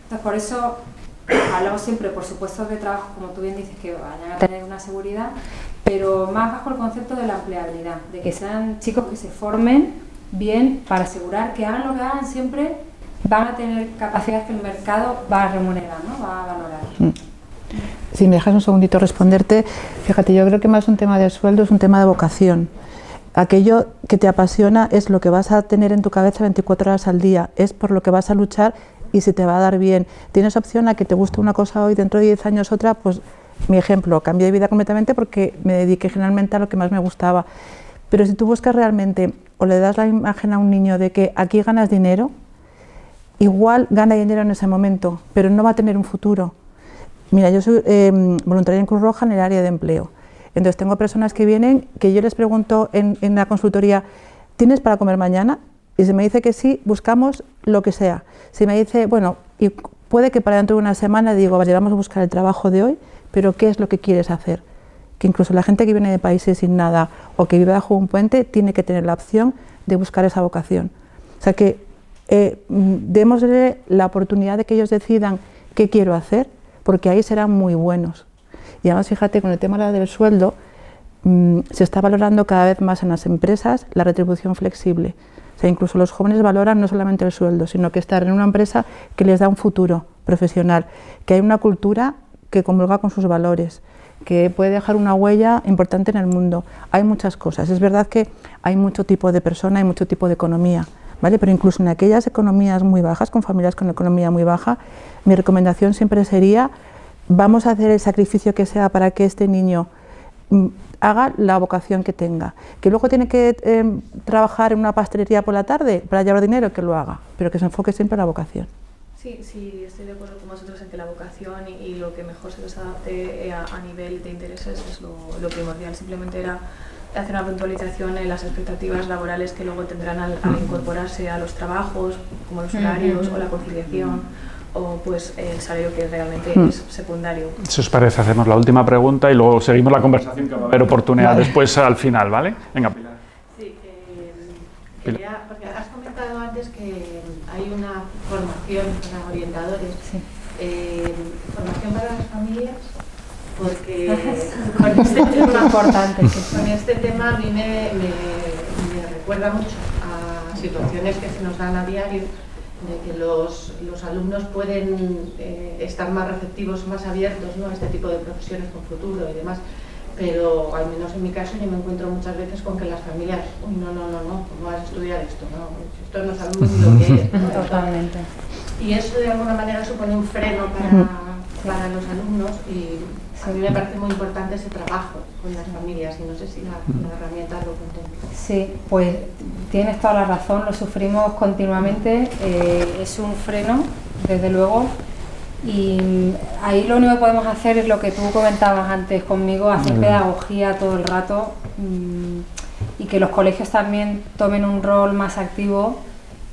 Entonces, por eso hablamos siempre, por supuesto, de trabajos, como tú bien dices, que vayan a tener una seguridad, pero más bajo el concepto de la empleabilidad, de que sean chicos que se formen bien para asegurar que hagan lo que hagan, siempre van a tener capacidades que el mercado va a remunerar, ¿no?, va a valorar. Si me dejas un segundito responderte, fíjate, yo creo que más un tema de sueldo es un tema de vocación. Aquello que te apasiona es lo que vas a tener en tu cabeza 24 horas al día, es por lo que vas a luchar y si te va a dar bien. Tienes opción a que te guste una cosa hoy, dentro de 10 años otra, pues mi ejemplo, cambié de vida completamente porque me dediqué generalmente a lo que más me gustaba. Pero si tú buscas realmente o le das la imagen a un niño de que aquí ganas dinero, igual gana dinero en ese momento, pero no va a tener un futuro. Mira, yo soy voluntaria en Cruz Roja en el área de empleo. Entonces tengo personas que vienen, que yo les pregunto en la consultoría, ¿tienes para comer mañana? Y si me dice que sí, buscamos lo que sea. Si me dice, bueno, y puede que para dentro de una semana, digo, vale, vamos a buscar el trabajo de hoy, pero ¿qué es lo que quieres hacer? Que incluso la gente que viene de países sin nada o que vive bajo un puente tiene que tener la opción de buscar esa vocación. O sea que démosle la oportunidad de que ellos decidan qué quiero hacer, porque ahí serán muy buenos. Y además, fíjate, con el tema del sueldo, se está valorando cada vez más en las empresas la retribución flexible. O sea, incluso los jóvenes valoran no solamente el sueldo, sino que estar en una empresa que les da un futuro profesional, que hay una cultura que comulga con sus valores, que puede dejar una huella importante en el mundo. Hay muchas cosas. Es verdad que hay mucho tipo de persona, hay mucho tipo de economía, ¿vale? Pero incluso en aquellas economías muy bajas, con familias con economía muy baja, mi recomendación siempre sería, vamos a hacer el sacrificio que sea para que este niño haga la vocación que tenga. Que luego tiene que trabajar en una pastelería por la tarde para llevar dinero, que lo haga, pero que se enfoque siempre en la vocación. Sí, estoy de acuerdo con vosotros en que la vocación y lo que mejor se les adapte a nivel de intereses es lo primordial. Simplemente era hacer una puntualización en las expectativas laborales que luego tendrán al incorporarse a los trabajos, como los horarios o la conciliación, o pues el salario, que realmente es secundario. Si os parece, hacemos la última pregunta y luego seguimos la conversación, que va a haber oportunidad después al final, ¿vale? Venga, Pilar. Sí, quería, porque has comentado antes que hay una formación para orientadores, formación para las familias, porque con este tema importante, con este tema a mí me recuerda mucho a situaciones que se nos dan a diario, de que los alumnos pueden estar más receptivos, más abiertos, ¿no?, a este tipo de profesiones con futuro y demás, pero al menos en mi caso yo me encuentro muchas veces con que las familias, uy, no, ¿cómo vas a estudiar esto? No, esto no sabemos lo que es, ¿no? Totalmente. Y eso de alguna manera supone un freno para los alumnos, y a mí me parece muy importante ese trabajo con las familias, y no sé si la herramienta lo contempla. Sí, pues tienes toda la razón, lo sufrimos continuamente, es un freno, desde luego, y ahí lo único que podemos hacer es lo que tú comentabas antes conmigo, hacer pedagogía todo el rato, y que los colegios también tomen un rol más activo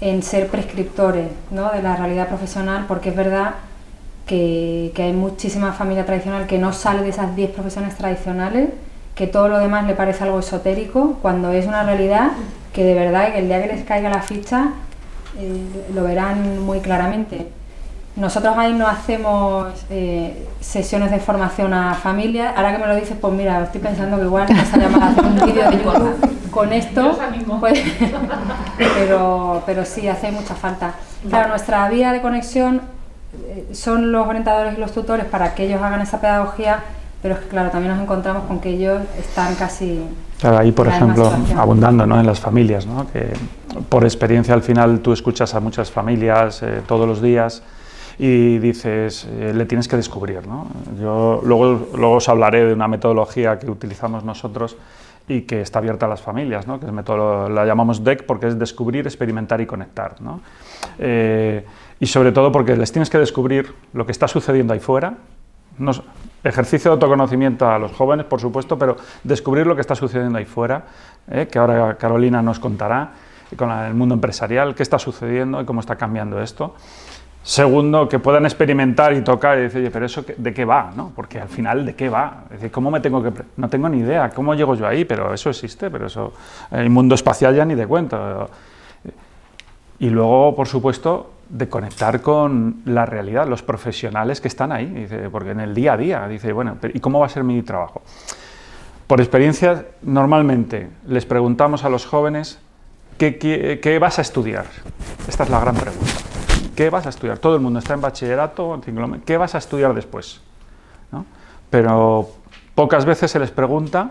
en ser prescriptores, ¿no?, de la realidad profesional, porque es verdad que hay muchísima familia tradicional que no sale de esas 10 profesiones tradicionales, que todo lo demás le parece algo esotérico, cuando es una realidad que de verdad, que el día que les caiga la ficha lo verán muy claramente. Nosotros ahí no hacemos sesiones de formación a familias. Ahora que me lo dices, pues mira, estoy pensando que igual nos sale mal hacer un vídeo de YouTube con esto, pues, pero sí, hace mucha falta. Claro, nuestra vía de conexión son los orientadores y los tutores para que ellos hagan esa pedagogía, pero es que claro, también nos encontramos con que ellos están casi... Claro, ahí por en la ejemplo, misma situación. abundando, ¿no?, en las familias, ¿no?, que por experiencia al final tú escuchas a muchas familias todos los días y dices, le tienes que descubrir, ¿no? Yo luego os hablaré de una metodología que utilizamos nosotros y que está abierta a las familias, ¿no?, que es la llamamos DEC porque es descubrir, experimentar y conectar, ¿no? Y sobre todo porque les tienes que descubrir lo que está sucediendo ahí fuera, ejercicio de autoconocimiento a los jóvenes, por supuesto, pero descubrir lo que está sucediendo ahí fuera, que ahora Carolina nos contará, con el mundo empresarial, qué está sucediendo y cómo está cambiando esto. Segundo, que puedan experimentar y tocar y decir, oye, pero eso ¿de qué va?, ¿no? Porque al final, ¿de qué va? Es decir, ¿cómo me tengo que...? No tengo ni idea, ¿cómo llego yo ahí? Pero eso existe, pero eso... El mundo espacial ya ni de cuento. Y luego, por supuesto, de conectar con la realidad, los profesionales que están ahí, dice, porque en el día a día, dice, bueno, ¿y cómo va a ser mi trabajo? Por experiencia, normalmente les preguntamos a los jóvenes, ¿qué vas a estudiar? Esta es la gran pregunta. ¿Qué vas a estudiar? Todo el mundo está en bachillerato, ¿qué vas a estudiar después? ¿No? Pero pocas veces se les pregunta,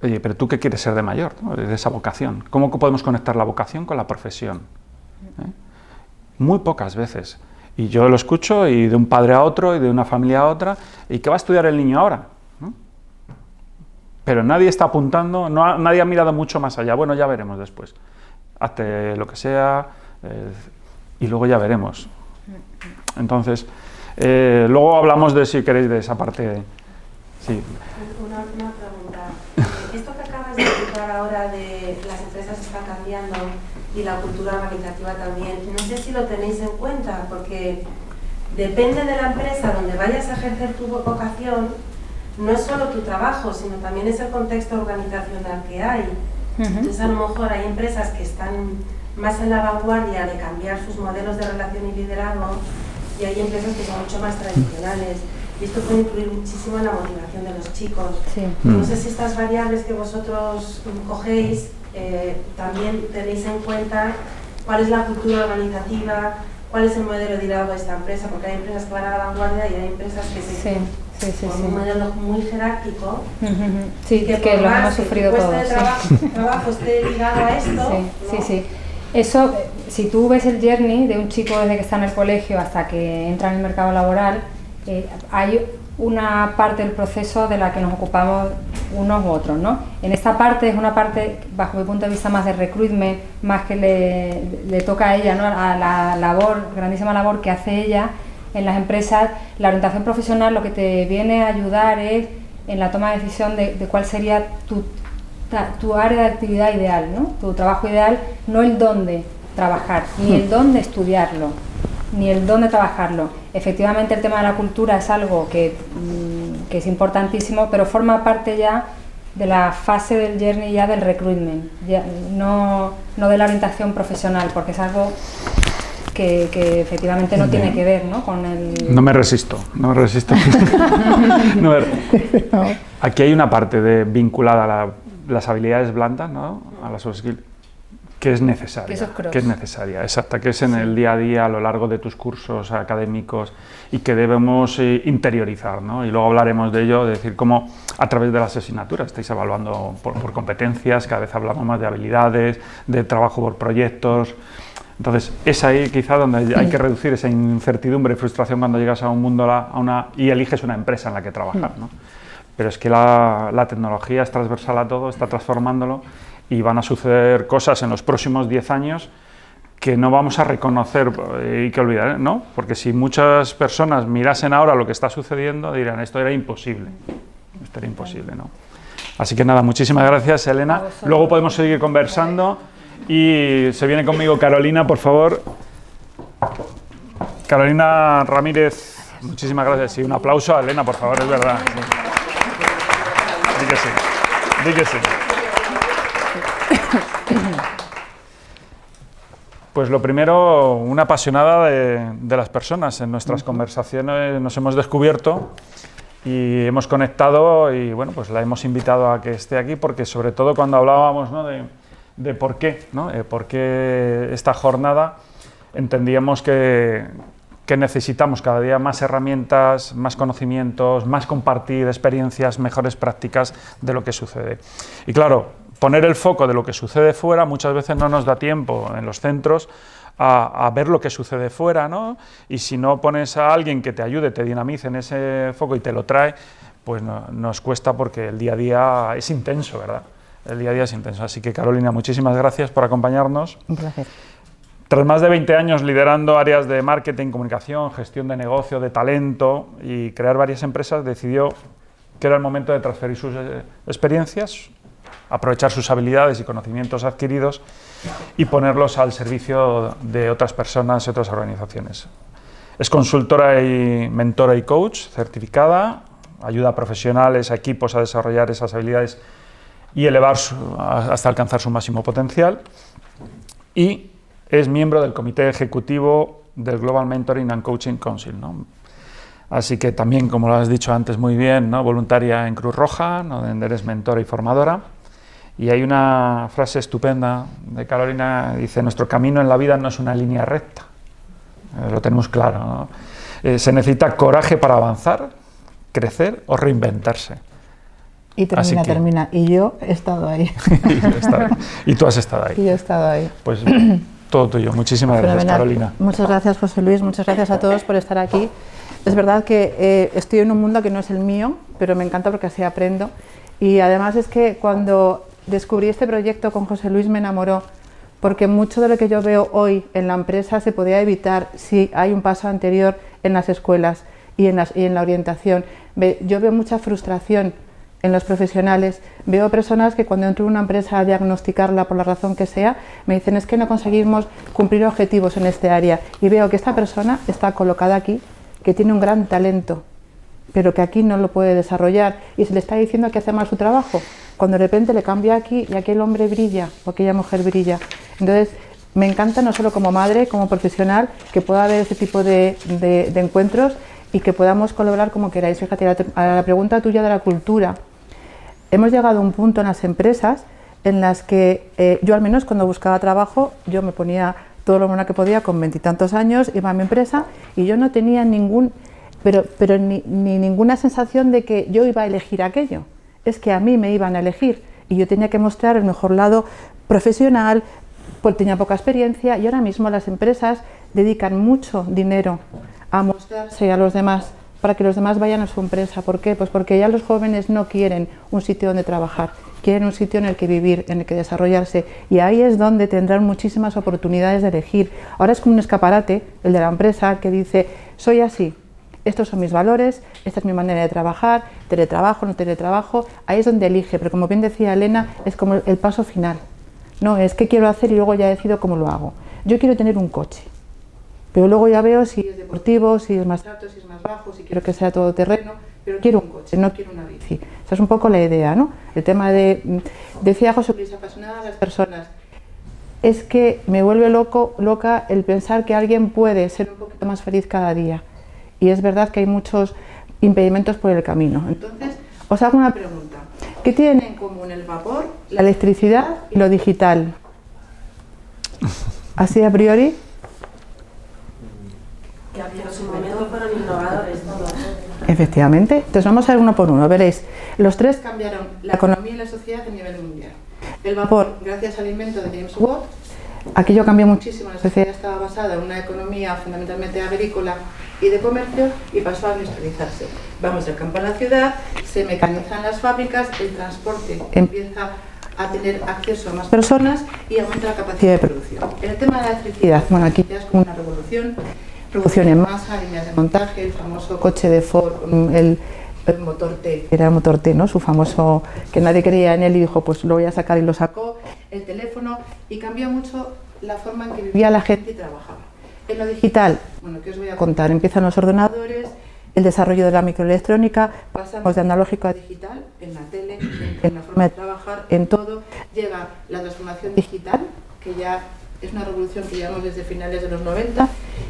oye, ¿pero tú qué quieres ser de mayor? ¿No? De esa vocación. ¿Cómo podemos conectar la vocación con la profesión? Muy pocas veces. Y yo lo escucho y de un padre a otro y de una familia a otra, ¿y qué va a estudiar el niño ahora? ¿No? Pero nadie está apuntando, nadie ha mirado mucho más allá. Bueno, ya veremos después. Hazte lo que sea... y luego ya veremos. Entonces, luego hablamos de, si queréis, de esa parte. Sí. Una pregunta. Esto que acabas de explicar ahora de las empresas están cambiando y la cultura organizativa también, no sé si lo tenéis en cuenta, porque depende de la empresa donde vayas a ejercer tu vocación, no es solo tu trabajo, sino también es el contexto organizacional que hay. Entonces, a lo mejor hay empresas que están más en la vanguardia de cambiar sus modelos de relación y liderazgo, y hay empresas que son mucho más tradicionales, y esto puede influir muchísimo en la motivación de los chicos. Sí. No sé si estas variables que vosotros cogéis también tenéis en cuenta cuál es la cultura organizativa, cuál es el modelo de liderazgo de esta empresa, porque hay empresas que van a la vanguardia y hay empresas que se con un modelo muy jerárquico. Sí, que lo hemos sufrido todos. El trabajo esté ligado a esto. Sí, ¿no? Sí. Eso, si tú ves el journey de un chico desde que está en el colegio hasta que entra en el mercado laboral, hay una parte del proceso de la que nos ocupamos unos u otros, ¿no? En esta parte es una parte, bajo mi punto de vista, más de recruitment, más que le toca a ella, ¿no?, a la labor, grandísima labor que hace ella en las empresas. La orientación profesional lo que te viene a ayudar es en la toma de decisión de cuál sería tu área de actividad ideal, ¿no?, tu trabajo ideal, no el dónde trabajar, ni el dónde estudiarlo, ni el dónde trabajarlo. Efectivamente, el tema de la cultura es algo que es importantísimo, pero forma parte ya de la fase del journey, ya del recruitment, ya, no de la orientación profesional, porque es algo que efectivamente no tiene que ver, ¿no?, con el... No me resisto. Aquí hay una parte vinculada a las habilidades blandas, ¿no?, a las soft skills, que es necesaria, exacta, que es en el día a día, a lo largo de tus cursos académicos, y que debemos interiorizar, ¿no? Y luego hablaremos de ello, de decir cómo a través de las asignaturas estáis evaluando por competencias, cada vez hablamos más de habilidades, de trabajo por proyectos. Entonces, es ahí quizá donde hay que reducir esa incertidumbre y frustración cuando llegas a un mundo y eliges una empresa en la que trabajar, ¿no? Pero es que la tecnología es transversal a todo, está transformándolo, y van a suceder cosas en los próximos 10 años que no vamos a reconocer y que olvidar, ¿no? Porque si muchas personas mirasen ahora lo que está sucediendo, dirán, esto era imposible, ¿no? Así que nada, muchísimas gracias, Elena. Luego podemos seguir conversando. Y se viene conmigo Carolina, por favor. Carolina Ramírez, muchísimas gracias. Y un aplauso a Elena, por favor, es verdad. Di que sí. Pues lo primero, una apasionada de las personas. En nuestras conversaciones nos hemos descubierto y hemos conectado y bueno, pues la hemos invitado a que esté aquí porque sobre todo cuando hablábamos, ¿no?, de por qué, ¿no?, por qué esta jornada, entendíamos que necesitamos cada día más herramientas, más conocimientos, más compartir experiencias, mejores prácticas de lo que sucede. Y claro, poner el foco de lo que sucede fuera muchas veces no nos da tiempo en los centros a ver lo que sucede fuera, ¿no? Y si no pones a alguien que te ayude, te dinamice en ese foco y te lo trae, pues nos cuesta porque el día a día es intenso, ¿verdad? El día a día es intenso. Así que Carolina, muchísimas gracias por acompañarnos. Un placer. Tras más de 20 años liderando áreas de marketing, comunicación, gestión de negocio, de talento y crear varias empresas, decidió que era el momento de transferir sus experiencias, aprovechar sus habilidades y conocimientos adquiridos y ponerlos al servicio de otras personas y otras organizaciones. Es consultora y mentora y coach certificada, ayuda a profesionales, a equipos a desarrollar esas habilidades y elevar hasta alcanzar su máximo potencial, y es miembro del comité ejecutivo del Global Mentoring and Coaching Council, ¿no? Así que también, como lo has dicho antes muy bien, ¿no?, voluntaria en Cruz Roja, ¿no?, donde eres mentora y formadora. Y hay una frase estupenda de Carolina, dice: nuestro camino en la vida no es una línea recta. Lo tenemos claro, ¿no? Se necesita coraje para avanzar, crecer o reinventarse. Y termina. Y yo he estado ahí. Y tú has estado ahí. Y yo he estado ahí. Pues todo tuyo. Muchísimas gracias, Carolina. Muchas gracias, José Luis. Muchas gracias a todos por estar aquí. Es verdad que estoy en un mundo que no es el mío, pero me encanta porque así aprendo. Y además es que cuando descubrí este proyecto con José Luis me enamoró, porque mucho de lo que yo veo hoy en la empresa se podía evitar si hay un paso anterior en las escuelas y en la orientación. Yo veo mucha frustración en los profesionales. Veo personas que cuando entro en una empresa a diagnosticarla por la razón que sea, me dicen: es que no conseguimos cumplir objetivos en este área. Y veo que esta persona está colocada aquí, que tiene un gran talento, pero que aquí no lo puede desarrollar y se le está diciendo que hace mal su trabajo, cuando de repente le cambia aquí y aquel hombre brilla o aquella mujer brilla. Entonces me encanta, no solo como madre, como profesional, que pueda haber ese tipo de encuentros y que podamos colaborar como queráis. Fíjate, a la pregunta tuya de la cultura, hemos llegado a un punto en las empresas en las que yo, al menos cuando buscaba trabajo, yo me ponía todo lo bueno que podía, con 20 y tantos años, iba a mi empresa y yo no tenía ni ninguna sensación de que yo iba a elegir aquello. Es que a mí me iban a elegir y yo tenía que mostrar el mejor lado profesional, pues tenía poca experiencia, y ahora mismo las empresas dedican mucho dinero a mostrarse a los demás, para que los demás vayan a su empresa. ¿Por qué? Pues porque ya los jóvenes no quieren un sitio donde trabajar, quieren un sitio en el que vivir, en el que desarrollarse, y ahí es donde tendrán muchísimas oportunidades de elegir. Ahora es como un escaparate, el de la empresa, que dice: soy así, estos son mis valores, esta es mi manera de trabajar, teletrabajo, no teletrabajo. Ahí es donde elige, pero como bien decía Elena, es como el paso final. No es qué quiero hacer y luego ya decido cómo lo hago. Yo quiero tener un coche, pero luego ya veo si es deportivo, si es más alto, si es más bajo, si quiero que sea todoterreno, pero quiero un coche, no quiero una bici. Esa es un poco la idea, ¿no? El tema de, decía José Luis, apasionada a las personas. Es que me vuelve loca el pensar que alguien puede ser un poquito más feliz cada día. Y es verdad que hay muchos impedimentos por el camino. Entonces, os hago una pregunta. ¿Qué tienen en común el vapor, la electricidad y lo digital? Así a priori. Que en su momento fueron innovadores todos. Efectivamente. Entonces vamos a ver uno por uno. Veréis, los tres cambiaron la economía y la sociedad a nivel mundial. El vapor, gracias al invento de James Watt, aquello cambió muchísimo. La sociedad estaba basada en una economía fundamentalmente agrícola y de comercio y pasó a industrializarse. Vamos del campo a la ciudad, se mecanizan las fábricas, el transporte empieza a tener acceso a más personas y aumenta la capacidad de producción. El tema de la electricidad, bueno, aquí ya es como una revolución. Producción en masa, líneas de montaje, el famoso coche de Ford, el motor T, era el motor T, ¿no? Su famoso, que nadie creía en él y dijo, pues lo voy a sacar, y lo sacó. El teléfono, y cambió mucho la forma en que vivía la gente y trabajaba. En lo digital, bueno, ¿qué os voy a contar? Empiezan los ordenadores, el desarrollo de la microelectrónica, pasamos de analógico a digital, en la tele, en la forma de trabajar, en todo. Llega la transformación digital, que ya es una revolución que llevamos desde finales de los 90,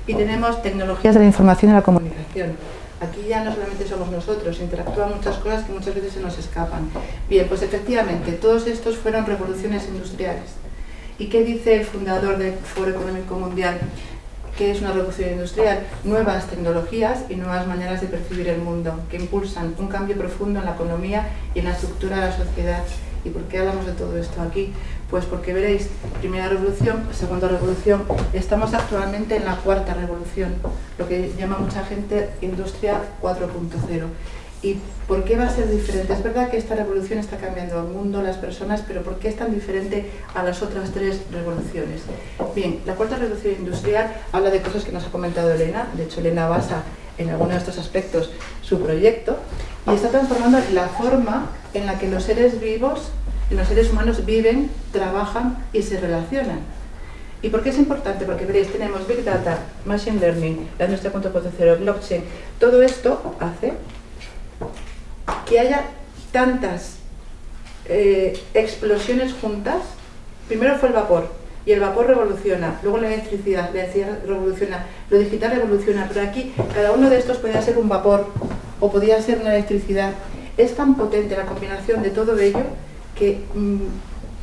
y tenemos tecnologías de la información y la comunicación. Aquí ya no solamente somos nosotros, interactúan muchas cosas que muchas veces se nos escapan. Bien, pues efectivamente, todos estos fueron revoluciones industriales. ¿Y qué dice el fundador del Foro Económico Mundial? ¿Qué es una revolución industrial? Nuevas tecnologías y nuevas maneras de percibir el mundo, que impulsan un cambio profundo en la economía y en la estructura de la sociedad. ¿Y por qué hablamos de todo esto aquí? Pues porque veréis, primera revolución, segunda revolución, estamos actualmente en la cuarta revolución, lo que llama mucha gente Industria 4.0. ¿Y por qué va a ser diferente? Es verdad que esta revolución está cambiando el mundo, las personas, pero ¿por qué es tan diferente a las otras tres revoluciones? Bien, la cuarta revolución industrial habla de cosas que nos ha comentado Elena. De hecho, Elena basa en algunos de estos aspectos su proyecto, y está transformando la forma en la que los seres vivos, los seres humanos viven, trabajan y se relacionan. ¿Y por qué es importante? Porque veréis, tenemos Big Data, Machine Learning, la Industria 4.0, Blockchain. Todo esto hace que haya tantas explosiones juntas. Primero fue el vapor, y el vapor revoluciona, luego la electricidad revoluciona, lo digital revoluciona, pero aquí cada uno de estos podía ser un vapor o podía ser una electricidad. Es tan potente la combinación de todo ello que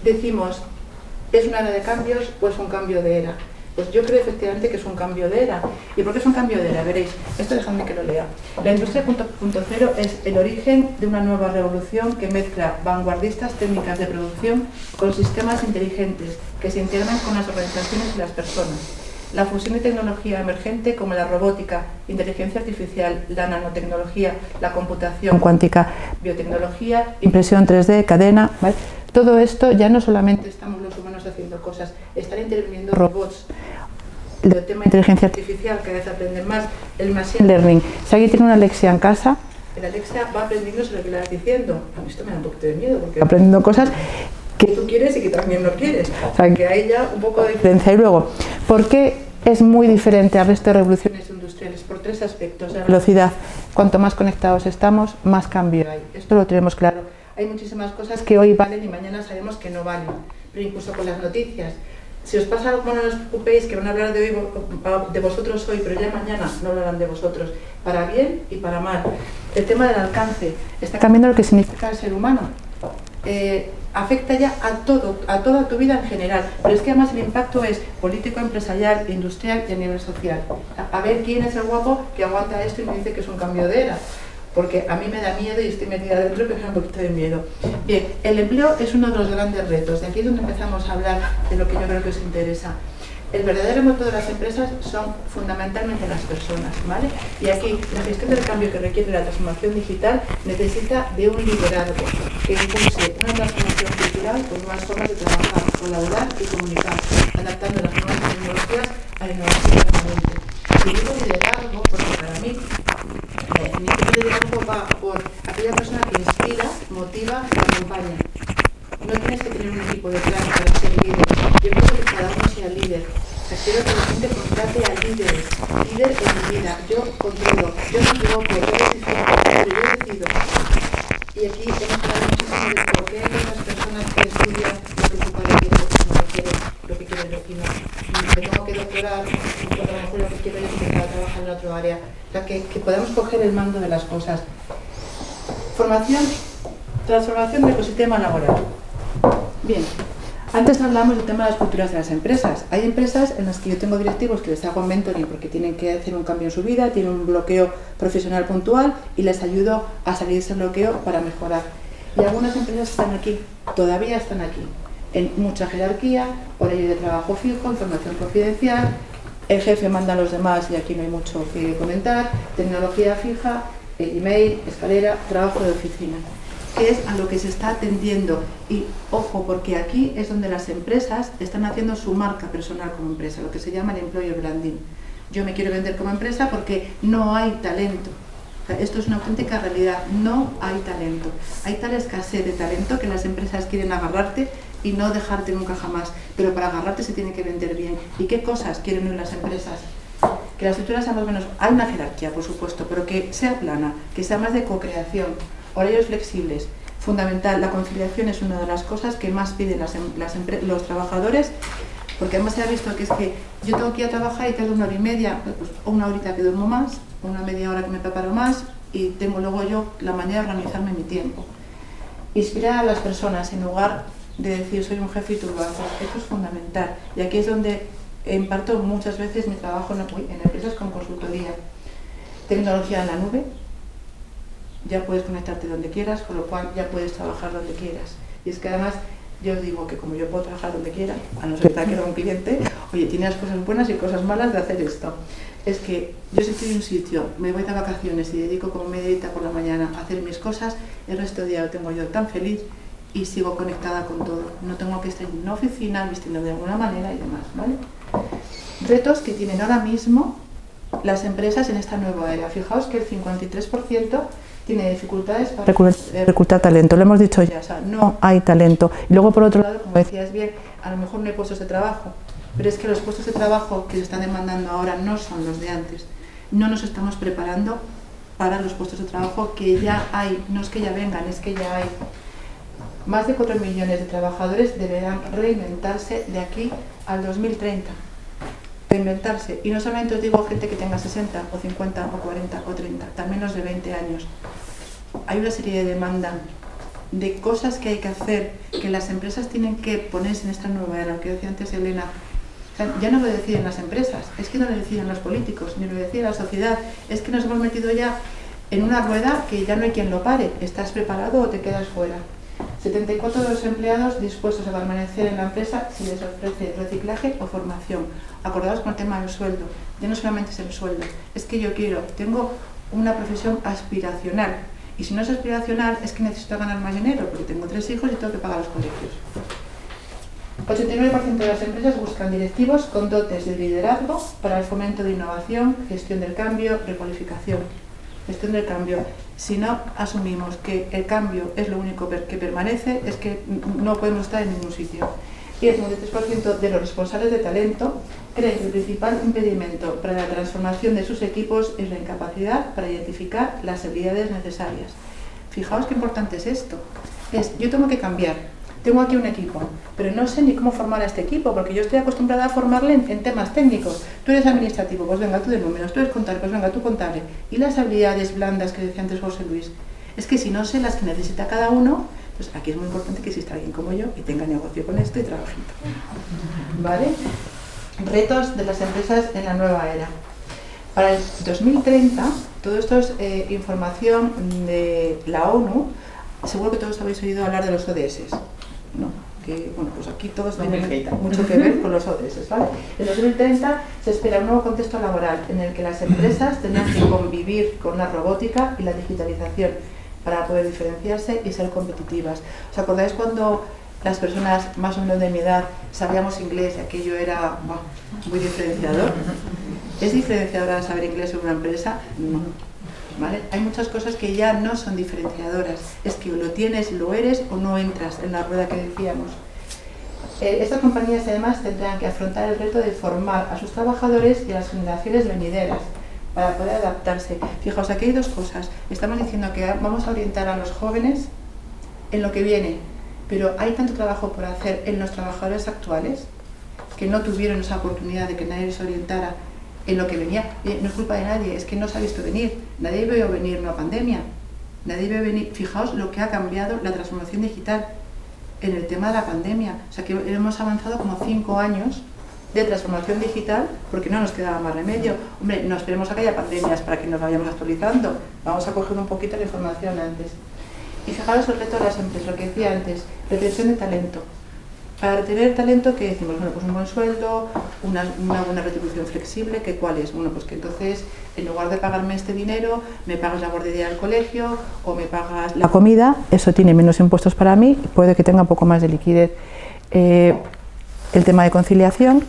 decimos, ¿es una era de cambios o es un cambio de era? Pues yo creo efectivamente que es un cambio de era. ¿Y por qué es un cambio de era? Veréis, esto dejadme que lo lea. La Industria 4.0 es el origen de una nueva revolución que mezcla vanguardistas técnicas de producción con sistemas inteligentes que se integran con las organizaciones y las personas. La fusión de tecnología emergente como la robótica, inteligencia artificial, la nanotecnología, la computación cuántica, biotecnología, impresión 3D, cadena, ¿vale? Todo esto ya no solamente estamos los humanos haciendo cosas, están interviniendo robots. El tema de inteligencia artificial, cada vez aprenden más, el machine learning. Si alguien tiene una Alexia en casa, el Alexia va aprendiendo sobre lo que le vas diciendo. A mí esto me da un poquito de miedo, porque va aprendiendo cosas que tú quieres y que también no quieres. O sea, que hay ya un poco de diferencia. Y luego, ¿por qué es muy diferente al resto de revoluciones industriales? Por tres aspectos. La velocidad. Cuanto más conectados estamos, más cambio hay. Esto lo tenemos claro. Hay muchísimas cosas que hoy valen y mañana sabemos que no valen. Pero incluso con las noticias. Si os pasa algo, no os preocupéis, que van a hablar de vosotros hoy, pero ya mañana no hablarán de vosotros. Para bien y para mal. El tema del alcance. Está cambiando lo que significa el ser humano. Afecta ya a toda tu vida en general, pero es que además el impacto es político, empresarial, industrial y a nivel social. A ver quién es el guapo que aguanta esto y me dice que es un cambio de era, porque a mí me da miedo y estoy metida dentro y me da un poquito de miedo. Bien, el empleo es uno de los grandes retos, de aquí es donde empezamos a hablar de lo que yo creo que os interesa. El verdadero motor de las empresas son fundamentalmente las personas, ¿vale? Y aquí la gestión del cambio que requiere la transformación digital necesita de un liderazgo que impulse una transformación cultural con nuevas formas de trabajar, colaborar y comunicar, adaptando las nuevas tecnologías a la innovación permanente. Y digo liderazgo porque para mí la definición de liderazgo va por aquella persona que inspira, motiva y acompaña. No tienes que tener un equipo detrás para ser líder. Yo creo que cada uno sea líder. O sea, quiero que la gente contrate a líderes. Líder en mi vida. Yo controlo, yo me equivoco, yo decido, pero yo decido. Y aquí hemos hablado muchísimo de por qué hay otras personas que estudian lo que tu padre quiere, lo que tu madre quiere, lo que quiere el vecino. Me tengo que doctorar, porque a lo mejor lo que quiero es empezar a trabajar en otra área. O sea, que podamos coger el mando de las cosas. Formación, transformación del ecosistema laboral. Bien, antes hablamos del tema de las culturas de las empresas. Hay empresas en las que yo tengo directivos que les hago mentoring porque tienen que hacer un cambio en su vida, tienen un bloqueo profesional puntual y les ayudo a salir de ese bloqueo para mejorar. Y algunas empresas están aquí, todavía están aquí, en mucha jerarquía, horario de trabajo fijo, información confidencial, el jefe manda a los demás y aquí no hay mucho que comentar, tecnología fija, email, escalera, trabajo de oficina. Que es a lo que se está atendiendo. Y ojo, porque aquí es donde las empresas están haciendo su marca personal como empresa, lo que se llama el employer branding. Yo me quiero vender como empresa porque no hay talento. O sea, esto es una auténtica realidad, no hay talento. Hay tal escasez de talento que las empresas quieren agarrarte y no dejarte nunca jamás. Pero para agarrarte se tiene que vender bien. ¿Y qué cosas quieren hoy las empresas? Que la estructura sea más o menos, hay una jerarquía por supuesto, pero que sea plana, que sea más de co-creación. Horarios flexibles, fundamental. La conciliación es una de las cosas que más piden los trabajadores. porque además se ha visto que es que yo tengo que ir a trabajar y tardo 1 hora y media, pues, o 1 horita que duermo más, o una media hora que me preparo más, y tengo luego yo la manera de organizarme mi tiempo. Inspirar a las personas en lugar de decir soy un jefe y tú lo haces, esto es fundamental. Y aquí es donde imparto muchas veces mi trabajo en empresas con consultoría. Tecnología en la nube, ya puedes conectarte donde quieras, con lo cual ya puedes trabajar donde quieras. Y es que además yo os digo que como yo puedo trabajar donde quiera, a no ser que era un cliente, oye, tienes cosas buenas y cosas malas de hacer esto. Es que yo si estoy en un sitio, me voy de vacaciones y dedico como media horita por la mañana a hacer mis cosas, el resto del día lo tengo yo tan feliz y sigo conectada con todo. No tengo que estar en una oficina vistiendo de alguna manera y demás, ¿vale? Retos que tienen ahora mismo las empresas en esta nueva era. Fijaos que el 53% tiene dificultades para reclutar talento, lo hemos dicho ya, o sea, no hay talento. Y luego por otro lado, como decías bien, a lo mejor no hay puestos de trabajo, pero es que los puestos de trabajo que se están demandando ahora no son los de antes. No nos estamos preparando para los puestos de trabajo que ya hay, no es que ya vengan, es que ya hay. Más de 4 millones de trabajadores deberán reinventarse de aquí al 2030. Reinventarse. Y no solamente os digo gente que tenga 60 o 50 o 40 o 30, también los de 20 años. Hay una serie de demanda de cosas que hay que hacer, que las empresas tienen que ponerse en esta nueva era, lo que decía antes Elena. O sea, ya no lo deciden las empresas, es que no lo deciden los políticos, ni lo decide la sociedad, es que nos hemos metido ya en una rueda que ya no hay quien lo pare. ¿Estás preparado o te quedas fuera? 74 de los empleados dispuestos a permanecer en la empresa si les ofrece reciclaje o formación. Acordaos con el tema del sueldo. Ya no solamente es el sueldo, es que yo tengo una profesión aspiracional. Y si no es aspiracional, es que necesito ganar más dinero, porque tengo 3 hijos y tengo que pagar los colegios. 89% de las empresas buscan directivos con dotes de liderazgo para el fomento de innovación, gestión del cambio, recualificación. Gestión del cambio. Si no asumimos que el cambio es lo único que permanece, es que no podemos estar en ningún sitio. Y el 93% de los responsables de talento creen que el principal impedimento para la transformación de sus equipos es la incapacidad para identificar las habilidades necesarias. Fijaos qué importante es esto. Yo tengo que cambiar. Tengo aquí un equipo, pero no sé ni cómo formar a este equipo, porque yo estoy acostumbrada a formarle en temas técnicos. Tú eres administrativo, pues venga, tú de números, tú eres contable, pues venga, tú contable. Y las habilidades blandas que decía antes José Luis, es que si no sé las que necesita cada uno, pues aquí es muy importante que exista alguien como yo y tenga negocio con esto y trabajito. ¿Vale? Retos de las empresas en la nueva era. Para el 2030, todo esto es información de la ONU, seguro que todos habéis oído hablar de los ODS. ¿No? Que, bueno, pues aquí todos tienen mucho que ver con los ODS, ¿vale? En 2030 se espera un nuevo contexto laboral en el que las empresas tendrán que convivir con la robótica y la digitalización para poder diferenciarse y ser competitivas. ¿Os acordáis cuando las personas más o menos de mi edad sabíamos inglés y aquello era muy diferenciador? ¿Es diferenciadora saber inglés en una empresa? No. ¿Vale? Hay muchas cosas que ya no son diferenciadoras, es que o lo tienes, lo eres o no entras en la rueda que decíamos. Estas compañías además tendrán que afrontar el reto de formar a sus trabajadores y a las generaciones venideras para poder adaptarse. Fijaos, aquí hay 2 cosas. Estamos diciendo que vamos a orientar a los jóvenes en lo que viene, pero hay tanto trabajo por hacer en los trabajadores actuales que no tuvieron esa oportunidad de que nadie les orientara en lo que venía. No es culpa de nadie, es que no se ha visto venir. Nadie vio venir una pandemia. Nadie vio venir. Fijaos lo que ha cambiado la transformación digital en el tema de la pandemia. O sea que hemos avanzado como 5 años de transformación digital porque no nos quedaba más remedio. Hombre, no esperemos a que haya pandemias para que nos vayamos actualizando. Vamos a coger un poquito la información antes. Y fijaros el reto de las empresas, lo que decía antes, retención de talento. Para retener talento, ¿qué decimos? Bueno, pues un buen sueldo, una buena retribución flexible, ¿que cuál es? Bueno, pues que entonces, en lugar de pagarme este dinero, me pagas la guardería del colegio o me pagas la comida, eso tiene menos impuestos para mí, puede que tenga un poco más de liquidez. El tema de conciliación,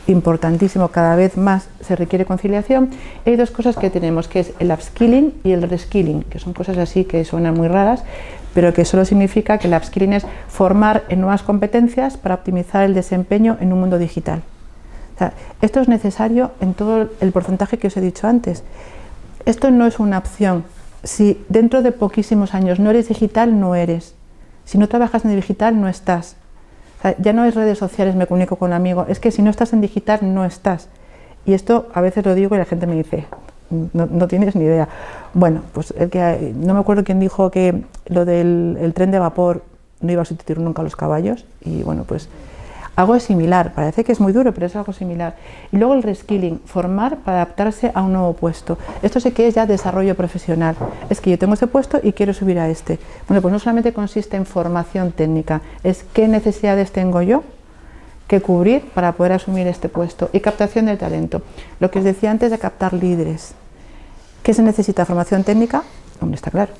importantísimo, cada vez más se requiere conciliación. Hay 2 cosas que tenemos, que es el upskilling y el reskilling, que son cosas así que suenan muy raras, pero que solo significa que el upskilling es formar en nuevas competencias para optimizar el desempeño en un mundo digital. O sea, esto es necesario en todo el porcentaje que os he dicho antes. Esto no es una opción. Si dentro de poquísimos años no eres digital, no eres. Si no trabajas en el digital, no estás. O O sea, ya no es redes sociales, me comunico con un amigo, es que si no estás en digital no estás. Y esto a veces lo digo y la gente me dice, no tienes ni idea. Bueno, pues no me acuerdo quién dijo que lo del tren de vapor no iba a sustituir nunca a los caballos, y bueno, pues algo es similar, parece que es muy duro, pero es algo similar. Y luego el reskilling, formar para adaptarse a un nuevo puesto. Esto sí que es ya desarrollo profesional. Es que yo tengo ese puesto y quiero subir a este. Bueno, pues no solamente consiste en formación técnica, es qué necesidades tengo yo que cubrir para poder asumir este puesto. Y captación del talento. Lo que os decía antes de captar líderes. ¿Qué se necesita? Formación técnica, hombre, está claro.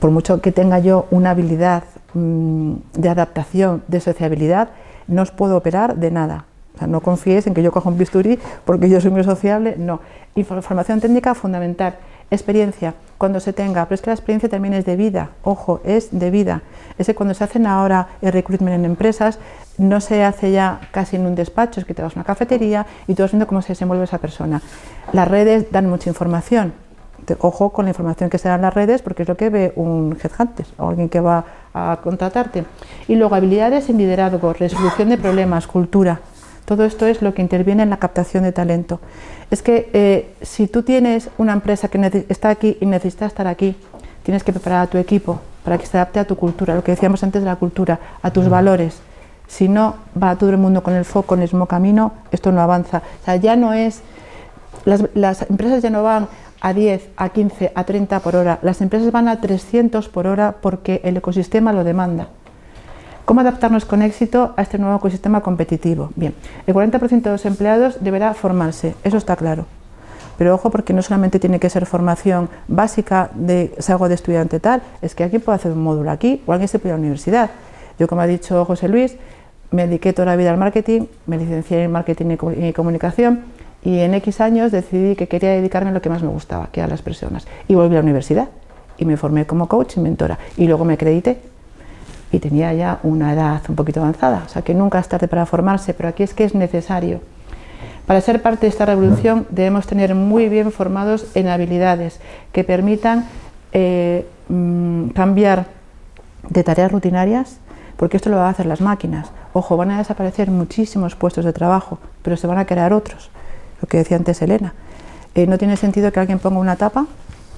Por mucho que tenga yo una habilidad de adaptación, de sociabilidad, no os puedo operar de nada. O sea, no confíes en que yo coja un bisturí porque yo soy muy sociable, no. Y formación técnica fundamental. Experiencia, cuando se tenga, pero es que la experiencia también es de vida, ojo, es de vida. Es que cuando se hacen ahora el recruitment en empresas, no se hace ya casi en un despacho, es que te vas a una cafetería y tú vas viendo cómo se desenvuelve esa persona. Las redes dan mucha información. Ojo con la información que se da en las redes, porque es lo que ve un headhunter o alguien que va a contratarte. Y luego habilidades en liderazgo, resolución de problemas, cultura. Todo esto es lo que interviene en la captación de talento. Es que si tú tienes una empresa que está aquí y necesita estar aquí, tienes que preparar a tu equipo para que se adapte a tu cultura, lo que decíamos antes de la cultura, a tus valores. Si no va todo el mundo con el foco en el mismo camino, esto no avanza. O sea, ya no es... Las empresas ya no van a 10, a 15, a 30 por hora. Las empresas van a 300 por hora porque el ecosistema lo demanda. ¿Cómo adaptarnos con éxito a este nuevo ecosistema competitivo? Bien, el 40% de los empleados deberá formarse, eso está claro. Pero ojo, porque no solamente tiene que ser formación básica de salgo de estudiante tal, es que alguien puede hacer un módulo aquí o alguien se puede ir a la universidad. Yo, como ha dicho José Luis, me dediqué toda la vida al marketing, me licencié en marketing y comunicación, y en X años decidí que quería dedicarme a lo que más me gustaba, que eran las personas. Y volví a la universidad y me formé como coach y mentora. Y luego me acredité y tenía ya una edad un poquito avanzada. O sea que nunca es tarde para formarse, pero aquí es que es necesario. Para ser parte de esta revolución debemos tener muy bien formados en habilidades que permitan cambiar de tareas rutinarias, porque esto lo van a hacer las máquinas. Ojo, van a desaparecer muchísimos puestos de trabajo, pero se van a crear otros. Lo que decía antes Elena, no tiene sentido que alguien ponga una tapa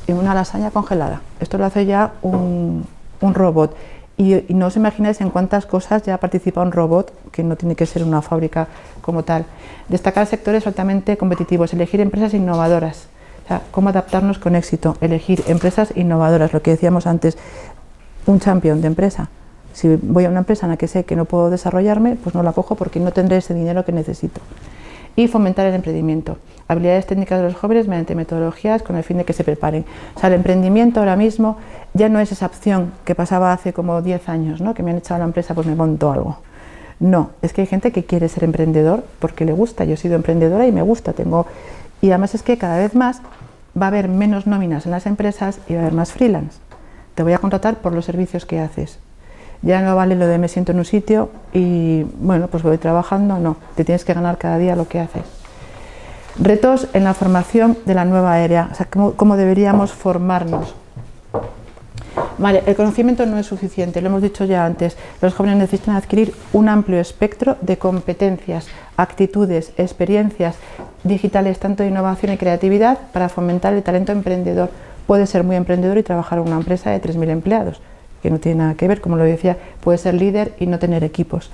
en una lasaña congelada. Esto lo hace ya un robot. Y no os imagináis en cuántas cosas ya participa un robot, que no tiene que ser una fábrica como tal. Destacar sectores altamente competitivos, elegir empresas innovadoras. O sea, cómo adaptarnos con éxito, elegir empresas innovadoras, lo que decíamos antes, un champion de empresa. Si voy a una empresa en la que sé que no puedo desarrollarme, pues no la cojo porque no tendré ese dinero que necesito. Y fomentar el emprendimiento, habilidades técnicas de los jóvenes mediante metodologías con el fin de que se preparen. O sea, el emprendimiento ahora mismo ya no es esa opción que pasaba hace como 10 años, ¿no? Que me han echado a la empresa, pues me monto algo. No, es que hay gente que quiere ser emprendedor porque le gusta. Yo he sido emprendedora y me gusta. Y además es que cada vez más va a haber menos nóminas en las empresas y va a haber más freelance. Te voy a contratar por los servicios que haces. Ya no vale lo de me siento en un sitio y bueno, pues voy trabajando, no, te tienes que ganar cada día lo que haces. Retos en la formación de la nueva era, o sea, cómo deberíamos formarnos. Vale, el conocimiento no es suficiente, lo hemos dicho ya antes, los jóvenes necesitan adquirir un amplio espectro de competencias, actitudes, experiencias digitales, tanto de innovación y creatividad, para fomentar el talento emprendedor. Puede ser muy emprendedor y trabajar en una empresa de 3.000 empleados. Que no tiene nada que ver, como lo decía, puede ser líder y no tener equipos.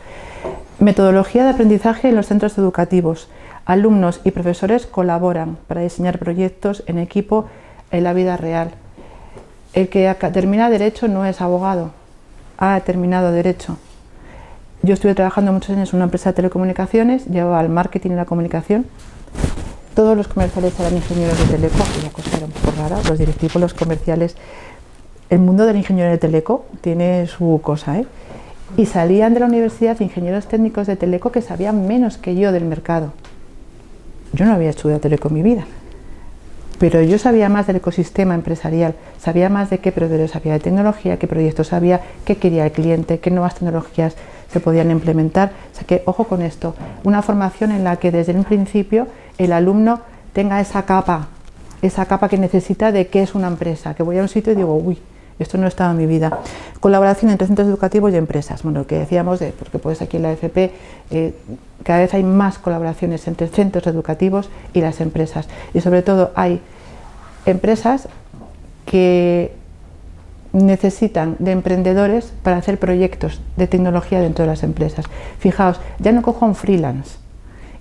Metodología de aprendizaje en los centros educativos. Alumnos y profesores colaboran para diseñar proyectos en equipo en la vida real. El que termina Derecho no es abogado, ha terminado Derecho. Yo estuve trabajando muchos años en una empresa de telecomunicaciones, llevaba el marketing y la comunicación. Todos los comerciales eran ingenieros de teleco, una cosa era un poco rara, los directivos, los comerciales. El mundo del ingeniero de teleco tiene su cosa, ¿eh? Y salían de la universidad ingenieros técnicos de teleco que sabían menos que yo del mercado. Yo no había estudiado teleco en mi vida, pero yo sabía más del ecosistema empresarial, sabía más de qué proveedores había de tecnología, qué proyectos había, qué quería el cliente, qué nuevas tecnologías se podían implementar. O sea que, ojo con esto, una formación en la que desde un principio el alumno tenga esa capa que necesita de qué es una empresa, que voy a un sitio y digo, uy, Esto no estaba en mi vida. Colaboración entre centros educativos y empresas. Bueno, lo que decíamos, porque pues aquí en la FP cada vez hay más colaboraciones entre centros educativos y las empresas. Y sobre todo hay empresas que necesitan de emprendedores para hacer proyectos de tecnología dentro de las empresas. Fijaos, ya no cojo un freelance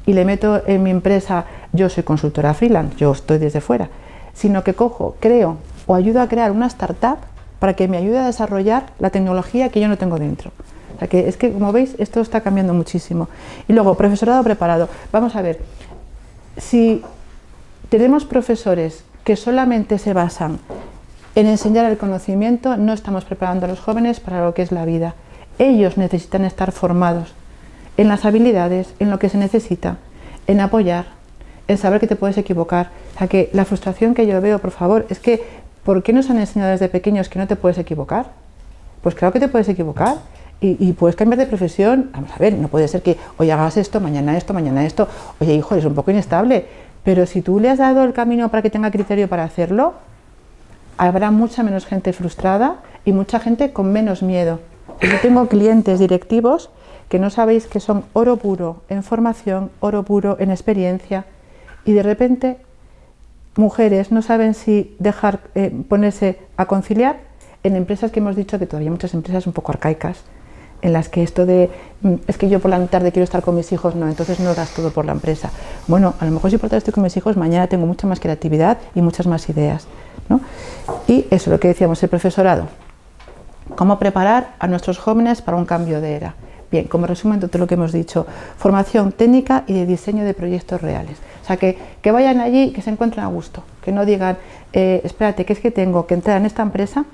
y le meto en mi empresa, yo soy consultora freelance, yo estoy desde fuera, sino que cojo, creo o ayudo a crear una startup para que me ayude a desarrollar la tecnología que yo no tengo dentro. O sea que es que, como veis, esto está cambiando muchísimo. Y luego, profesorado preparado. Vamos a ver, si tenemos profesores que solamente se basan en enseñar el conocimiento, no estamos preparando a los jóvenes para lo que es la vida. Ellos necesitan estar formados en las habilidades, en lo que se necesita, en apoyar, en saber que te puedes equivocar. O sea que la frustración que yo veo, por favor, es que ¿por qué nos han enseñado desde pequeños que no te puedes equivocar? Pues claro que te puedes equivocar y puedes cambiar de profesión. Vamos a ver, no puede ser que hoy hagas esto, mañana esto, mañana esto. Oye, hijo, eres un poco inestable, pero si tú le has dado el camino para que tenga criterio para hacerlo, habrá mucha menos gente frustrada y mucha gente con menos miedo. Yo tengo clientes directivos que no sabéis que son oro puro en formación, oro puro en experiencia, y de repente mujeres no saben si dejar ponerse a conciliar en empresas que hemos dicho que todavía muchas empresas un poco arcaicas, en las que esto de es que yo por la tarde quiero estar con mis hijos, no, entonces no das todo por la empresa. Bueno, a lo mejor si por la tarde estoy con mis hijos, mañana tengo mucha más creatividad y muchas más ideas, ¿no? Y eso es lo que decíamos, el profesorado. ¿Cómo preparar a nuestros jóvenes para un cambio de era? Bien, como resumen de todo lo que hemos dicho, formación técnica y de diseño de proyectos reales. O sea, que vayan allí y que se encuentren a gusto, que no digan, espérate, que es que tengo que entrar en esta empresa,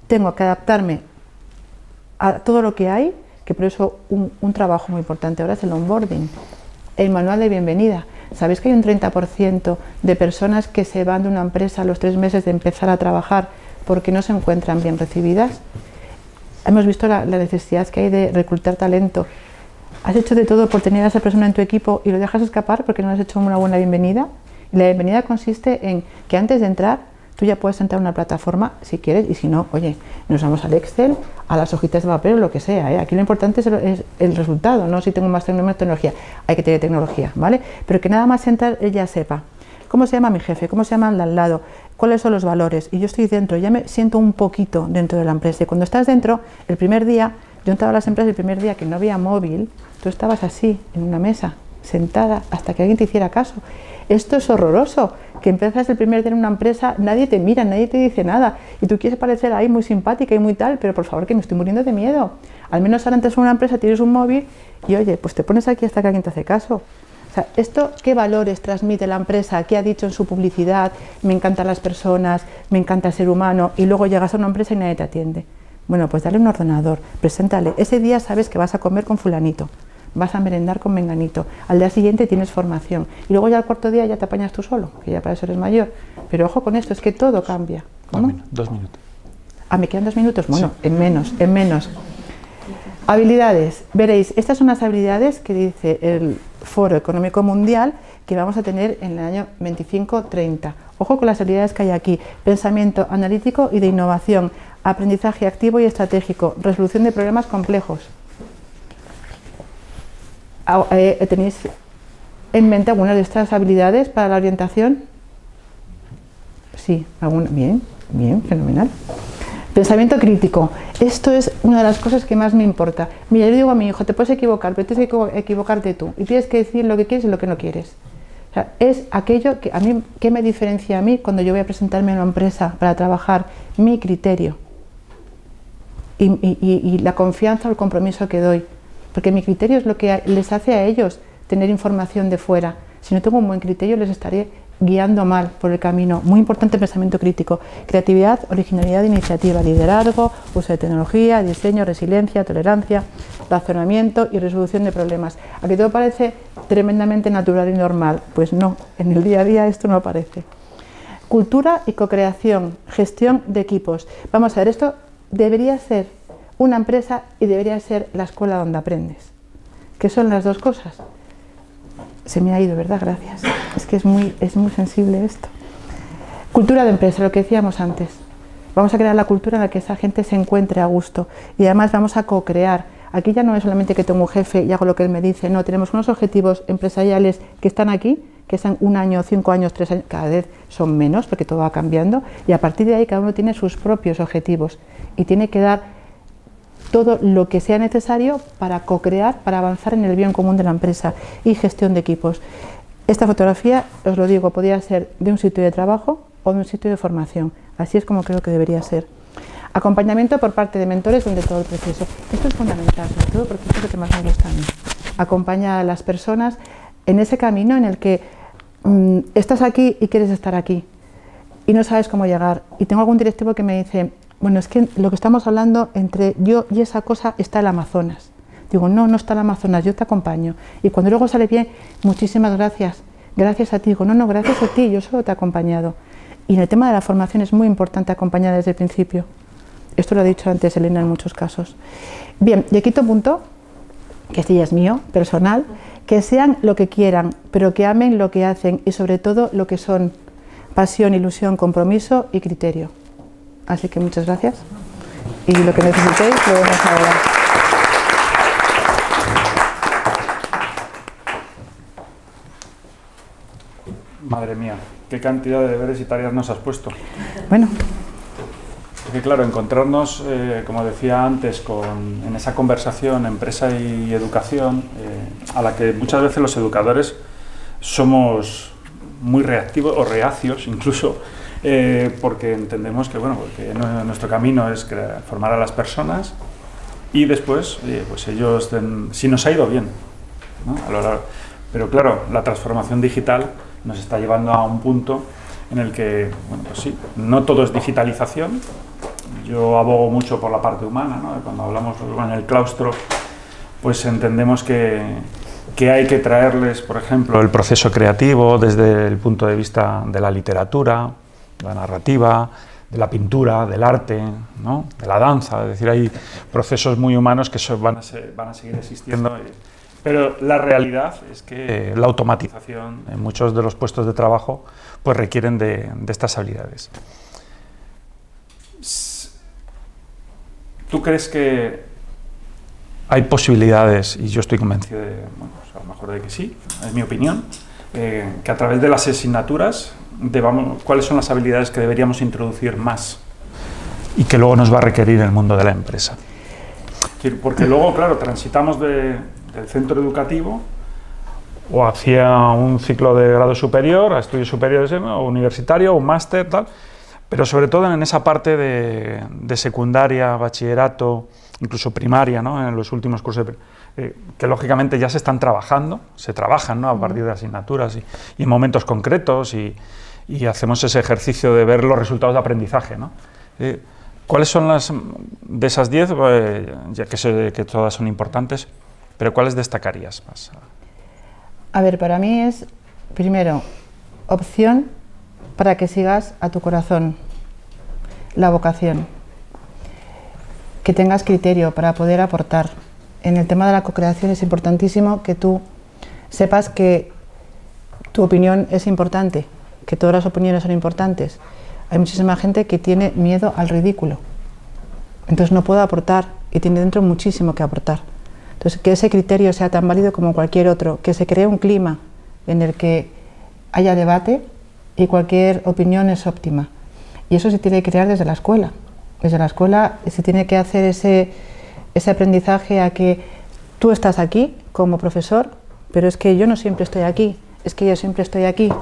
tengo que adaptarme a todo lo que hay, que por eso un trabajo muy importante ahora es el onboarding, el manual de bienvenida. ¿Sabéis que hay un 30% de personas que se van de una empresa a los 3 meses de empezar a trabajar porque no se encuentran bien recibidas? Hemos visto la necesidad que hay de reclutar talento. Has hecho de todo por tener a esa persona en tu equipo y lo dejas escapar porque no has hecho una buena bienvenida. Y la bienvenida consiste en que antes de entrar tú ya puedes entrar a una plataforma si quieres, y si no, oye, nos vamos al Excel, a las hojitas de papel o lo que sea, ¿eh? Aquí lo importante es el resultado, no si tengo más tecnología, hay que tener tecnología, ¿vale? Pero que nada más entrar ella sepa cómo se llama mi jefe, cómo se llama el de al lado, cuáles son los valores, y yo estoy dentro, ya me siento un poquito dentro de la empresa. Y cuando estás dentro, el primer día, yo entraba a las empresas el primer día que no había móvil, tú estabas así, en una mesa, sentada, hasta que alguien te hiciera caso. Esto es horroroso, que empiezas el primer día en una empresa, nadie te mira, nadie te dice nada, y tú quieres parecer ahí muy simpática y muy tal, pero por favor, que me estoy muriendo de miedo. Al menos ahora entras en una empresa, tienes un móvil, y oye, pues te pones aquí hasta que alguien te hace caso. O sea, esto, ¿qué valores transmite la empresa? ¿Qué ha dicho en su publicidad? Me encantan las personas, me encanta el ser humano, y luego llegas a una empresa y nadie te atiende. Bueno, pues dale un ordenador, preséntale. Ese día sabes que vas a comer con fulanito, vas a merendar con menganito, al día siguiente tienes formación, y luego ya al cuarto día ya te apañas tú solo, que ya para eso eres mayor. Pero ojo con esto, es que todo cambia. ¿Cómo? 2 minutos. Ah, ¿me quedan 2 minutos? Bueno, sí. en menos. Habilidades. Veréis, estas son las habilidades que dice el Foro Económico Mundial que vamos a tener en el año 25-30. Ojo con las habilidades que hay aquí. Pensamiento analítico y de innovación, aprendizaje activo y estratégico, resolución de problemas complejos. ¿Tenéis en mente alguna de estas habilidades para la orientación? Sí, alguna. Bien, fenomenal. Pensamiento crítico. Esto es una de las cosas que más me importa. Mira, yo digo a mi hijo, te puedes equivocar, pero tienes que equivocarte tú. Y tienes que decir lo que quieres y lo que no quieres. O sea, es aquello que a mí, ¿qué me diferencia a mí cuando yo voy a presentarme a una empresa para trabajar? Mi criterio. Y la confianza o el compromiso que doy. Porque mi criterio es lo que les hace a ellos tener información de fuera. Si no tengo un buen criterio, les estaré guiando mal por el camino. Muy importante el pensamiento crítico. Creatividad, originalidad, iniciativa, liderazgo, uso de tecnología, diseño, resiliencia, tolerancia, razonamiento y resolución de problemas. ¿A que todo parece tremendamente natural y normal? Pues no, en el día a día esto no aparece. Cultura y co-creación, gestión de equipos. Vamos a ver, esto debería ser una empresa y debería ser la escuela donde aprendes. ¿Qué son las dos cosas? Se me ha ido, ¿verdad? Gracias. Es que es muy sensible esto. Cultura de empresa, lo que decíamos antes. Vamos a crear la cultura en la que esa gente se encuentre a gusto y además vamos a co-crear. Aquí ya no es solamente que tengo un jefe y hago lo que él me dice, no, tenemos unos objetivos empresariales que están aquí, que sean 1 año, 5 años, 3 años, cada vez son menos porque todo va cambiando y a partir de ahí cada uno tiene sus propios objetivos y tiene que dar todo lo que sea necesario para co-crear, para avanzar en el bien común de la empresa y gestión de equipos. Esta fotografía, os lo digo, podría ser de un sitio de trabajo o de un sitio de formación. Así es como creo que debería ser. Acompañamiento por parte de mentores durante todo el proceso. Esto es fundamental, sobre todo porque esto es lo que más me gusta a mí. Acompaña a las personas en ese camino en el que estás aquí y quieres estar aquí y no sabes cómo llegar. Y tengo algún directivo que me dice, bueno, es que lo que estamos hablando entre yo y esa cosa está el Amazonas. Digo, no, no está el Amazonas, yo te acompaño. Y cuando luego sale bien, muchísimas gracias. Gracias a ti. Digo, no, no, gracias a ti, yo solo te he acompañado. Y en el tema de la formación es muy importante acompañar desde el principio. Esto lo ha dicho antes Elena en muchos casos. Bien, y el quinto punto, que este ya es mío, personal, que sean lo que quieran, pero que amen lo que hacen y sobre todo lo que son pasión, ilusión, compromiso y criterio. Así que muchas gracias y lo que necesitéis lo vemos ahora. Madre mía, qué cantidad de deberes y tareas nos has puesto. Bueno. Porque claro, encontrarnos, como decía antes, en esa conversación empresa y educación, a la que muchas veces los educadores somos muy reactivos o reacios incluso, porque entendemos que bueno, porque nuestro camino es formar a las personas y después, pues ellos, si nos ha ido bien, ¿no? Pero claro, la transformación digital nos está llevando a un punto en el que, bueno, pues sí, no todo es digitalización. Yo abogo mucho por la parte humana, ¿no? Cuando hablamos en el claustro, pues entendemos que hay que traerles, por ejemplo, el proceso creativo desde el punto de vista de la literatura, de la narrativa, de la pintura, del arte, ¿no? De la danza. Es decir, hay procesos muy humanos que van a seguir existiendo. Pero la realidad es que la automatización en muchos de los puestos de trabajo pues requieren de estas habilidades. ¿Tú crees que hay posibilidades, y yo estoy convencido de, bueno, pues a lo mejor de que sí, es mi opinión, que a través de las asignaturas cuáles son las habilidades que deberíamos introducir más y que luego nos va a requerir el mundo de la empresa? Porque luego, claro, transitamos del centro educativo o hacia un ciclo de grado superior, a estudios superiores, o universitario, un máster, tal, pero sobre todo en esa parte de secundaria, bachillerato, incluso primaria, ¿no? En los últimos cursos, que lógicamente ya se trabajan, ¿no? A partir de asignaturas y en momentos concretos y hacemos ese ejercicio de ver los resultados de aprendizaje, ¿no? ¿Cuáles son de esas 10, ya que sé que todas son importantes, pero cuáles destacarías más? A ver, para mí es, primero, opción para que sigas a tu corazón, la vocación, que tengas criterio para poder aportar. En el tema de la co-creación es importantísimo que tú sepas que tu opinión es importante, que todas las opiniones son importantes. Hay muchísima gente que tiene miedo al ridículo, entonces no puede aportar y tiene dentro muchísimo que aportar. Entonces, que ese criterio sea tan válido como cualquier otro, que se cree un clima en el que haya debate y cualquier opinión es óptima. Y eso se tiene que crear desde la escuela. Desde la escuela se tiene que hacer ese aprendizaje a que tú estás aquí como profesor, pero es que yo no siempre estoy aquí, es que yo siempre estoy aquí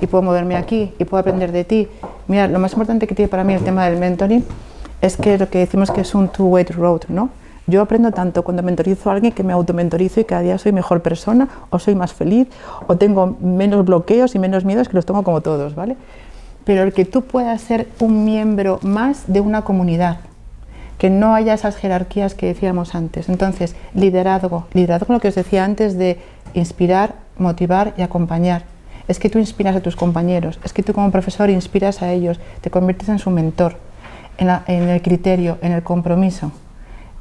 y puedo moverme aquí y puedo aprender de ti. Mira, lo más importante que tiene para mí el tema del mentoring es que lo que decimos que es un two-way road, ¿no? Yo aprendo tanto cuando mentorizo a alguien que me automentorizo y cada día soy mejor persona, o soy más feliz, o tengo menos bloqueos y menos miedos, que los tengo como todos, ¿vale? Pero el que tú puedas ser un miembro más de una comunidad, que no haya esas jerarquías que decíamos antes. Entonces, liderazgo lo que os decía antes de inspirar, motivar y acompañar. Es que tú inspiras a tus compañeros, es que tú como profesor inspiras a ellos, te conviertes en su mentor, en el criterio, en el compromiso,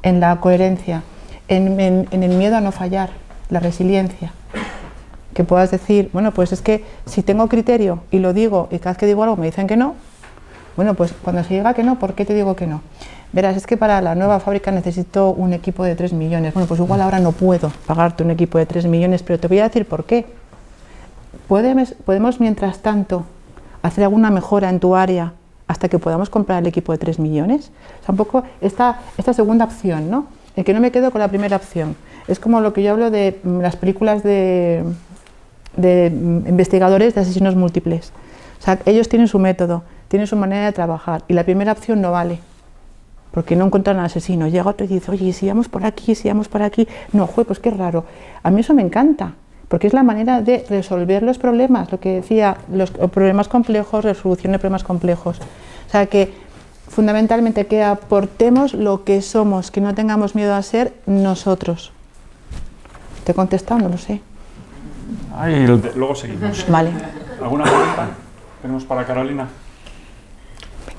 en la coherencia, en el miedo a no fallar, la resiliencia. Que puedas decir, bueno, pues es que si tengo criterio y lo digo y cada vez que digo algo me dicen que no, Bueno, pues cuando se diga que no, ¿por qué te digo que no? Verás, es que para la nueva fábrica necesito un equipo de 3 millones. Bueno, pues igual ahora no puedo pagarte un equipo de 3 millones, pero te voy a decir por qué. ¿Podemos mientras tanto hacer alguna mejora en tu área hasta que podamos comprar el equipo de 3 millones? O sea, un poco esta segunda opción, ¿no? El que no me quedo con la primera opción. Es como lo que yo hablo de las películas de investigadores de asesinos múltiples. O sea, ellos tienen su método, tienen su manera de trabajar y la primera opción no vale. Porque no encuentran al asesino. Llega otro y dice, oye, si vamos por aquí, si vamos por aquí. No, pues qué raro. A mí eso me encanta, porque es la manera de resolver los problemas, lo que decía, los problemas complejos, resolución de problemas complejos. O sea, que fundamentalmente que aportemos lo que somos, que no tengamos miedo a ser nosotros. ¿Te he contestado? No lo sé. Ahí, luego seguimos. Vale. ¿Alguna pregunta? Tenemos para Carolina.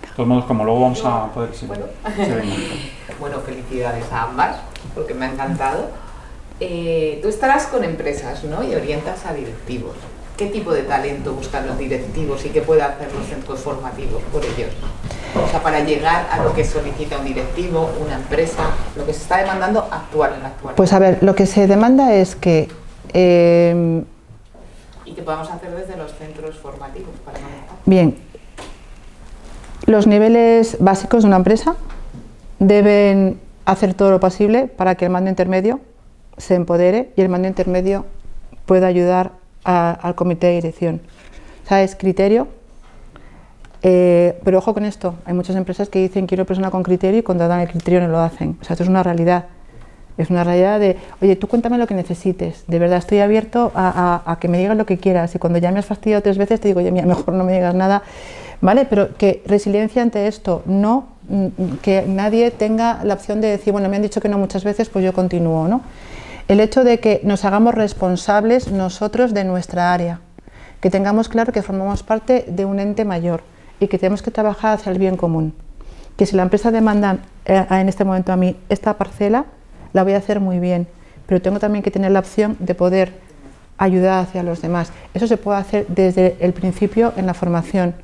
De todos modos, como luego vamos a poder... Sí. Bueno. Sí, venga. Bueno, felicidades a ambas, porque me ha encantado. Tú estarás con empresas, ¿no? Y orientas a directivos. ¿Qué tipo de talento buscan los directivos y qué puede hacer los centros formativos por ellos? O sea, para llegar a lo que solicita un directivo, una empresa, lo que se está demandando en la actualidad. Pues a ver, lo que se demanda es que... ¿Y qué podemos hacer desde los centros formativos para manejar? Bien, los niveles básicos de una empresa deben hacer todo lo posible para que el mando intermedio se empodere y el mando intermedio pueda ayudar al comité de dirección. O sea, es criterio, pero ojo con esto, hay muchas empresas que dicen quiero persona con criterio y cuando dan el criterio no lo hacen. O sea, esto es una realidad. Es una realidad de, oye, tú cuéntame lo que necesites, de verdad estoy abierto a que me digas lo que quieras y cuando ya me has fastidiado 3 veces te digo, oye, mira, mejor no me digas nada, ¿vale? Pero que resiliencia ante esto, no que nadie tenga la opción de decir, bueno, me han dicho que no muchas veces, pues yo continúo, ¿no? El hecho de que nos hagamos responsables nosotros de nuestra área, que tengamos claro que formamos parte de un ente mayor y que tenemos que trabajar hacia el bien común, que si la empresa demanda en este momento a mí esta parcela, la voy a hacer muy bien, pero tengo también que tener la opción de poder ayudar hacia los demás. Eso se puede hacer desde el principio en la formación.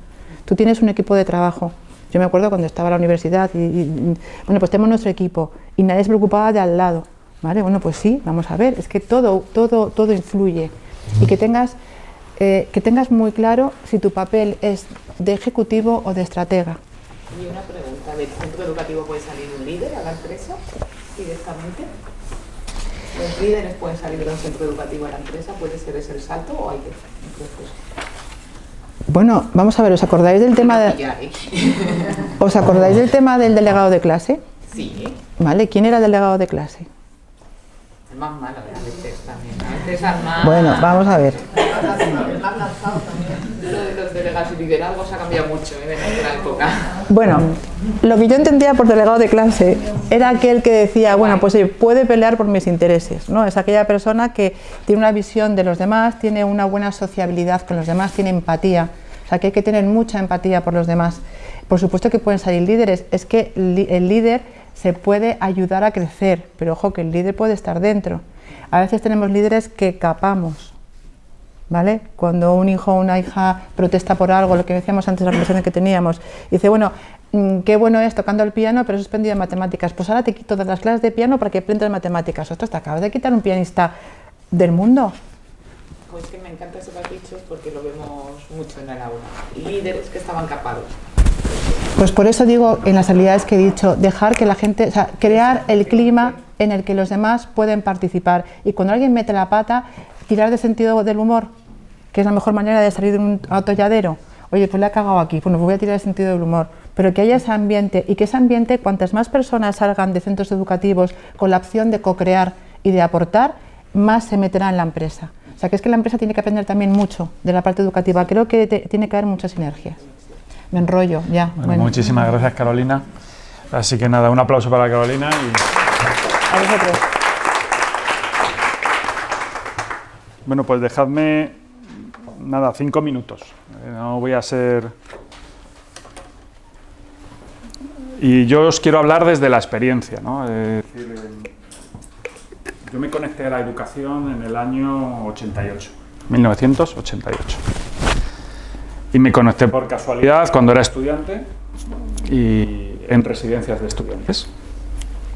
Tú tienes un equipo de trabajo. Yo me acuerdo cuando estaba en la universidad bueno, pues tenemos nuestro equipo y nadie se preocupaba de al lado, ¿vale? Bueno, pues sí, vamos a ver, es que todo influye y que tengas muy claro si tu papel es de ejecutivo o de estratega. Y una pregunta, ¿del centro educativo puede salir un líder a la empresa directamente? ¿Los líderes pueden salir de un centro educativo a la empresa? ¿Puede ser ese el salto o hay que un proceso? Bueno, vamos a ver, ¿os acordáis del tema ¿Os acordáis del tema del delegado de clase? Sí. ¿Vale? ¿Quién era el delegado de clase? El más malo a veces también. A veces al más... Bueno, vamos a ver. El más lanzado también. Lo de los delegados y liderazgos ha cambiado mucho en nuestra época. Bueno, lo que yo entendía por delegado de clase era aquel que decía, bueno, pues puede pelear por mis intereses, ¿no? Es aquella persona que tiene una visión de los demás, tiene una buena sociabilidad con los demás, tiene empatía. O sea, que hay que tener mucha empatía por los demás. Por supuesto que pueden salir líderes, es que el líder se puede ayudar a crecer, pero ojo que el líder puede estar dentro. A veces tenemos líderes que capamos, ¿vale? Cuando un hijo o una hija protesta por algo, lo que decíamos antes de la conversación que teníamos, dice, bueno, qué bueno es tocando el piano, pero he suspendido en matemáticas, pues ahora te quito todas las clases de piano para que aprendas matemáticas. Ostras, te acabas de quitar un pianista del mundo. Pues que me encanta eso que has dicho porque lo vemos mucho en el aula. Líderes que estaban capados. Pues por eso digo, en las habilidades que he dicho, dejar que la gente, o sea, crear el clima en el que los demás pueden participar. Y cuando alguien mete la pata, tirar de sentido del humor, que es la mejor manera de salir de un atolladero. Oye, pues le he cagado aquí, bueno, pues voy a tirar de sentido del humor. Pero que haya ese ambiente, y que ese ambiente, cuantas más personas salgan de centros educativos con la opción de co-crear y de aportar, más se meterá en la empresa. O sea, que es que la empresa tiene que aprender también mucho de la parte educativa. Creo que tiene que haber muchas sinergias. Me enrollo, ya. Bueno. Muchísimas gracias, Carolina. Así que nada, un aplauso para Carolina. Y... A vosotros. Bueno, pues dejadme, nada, 5 minutos. No voy a ser... Y yo os quiero hablar desde la experiencia, ¿no? Es decir, yo me conecté a la educación en el año 88, 1988. Y me conecté por casualidad cuando era estudiante, y en residencias de estudiantes.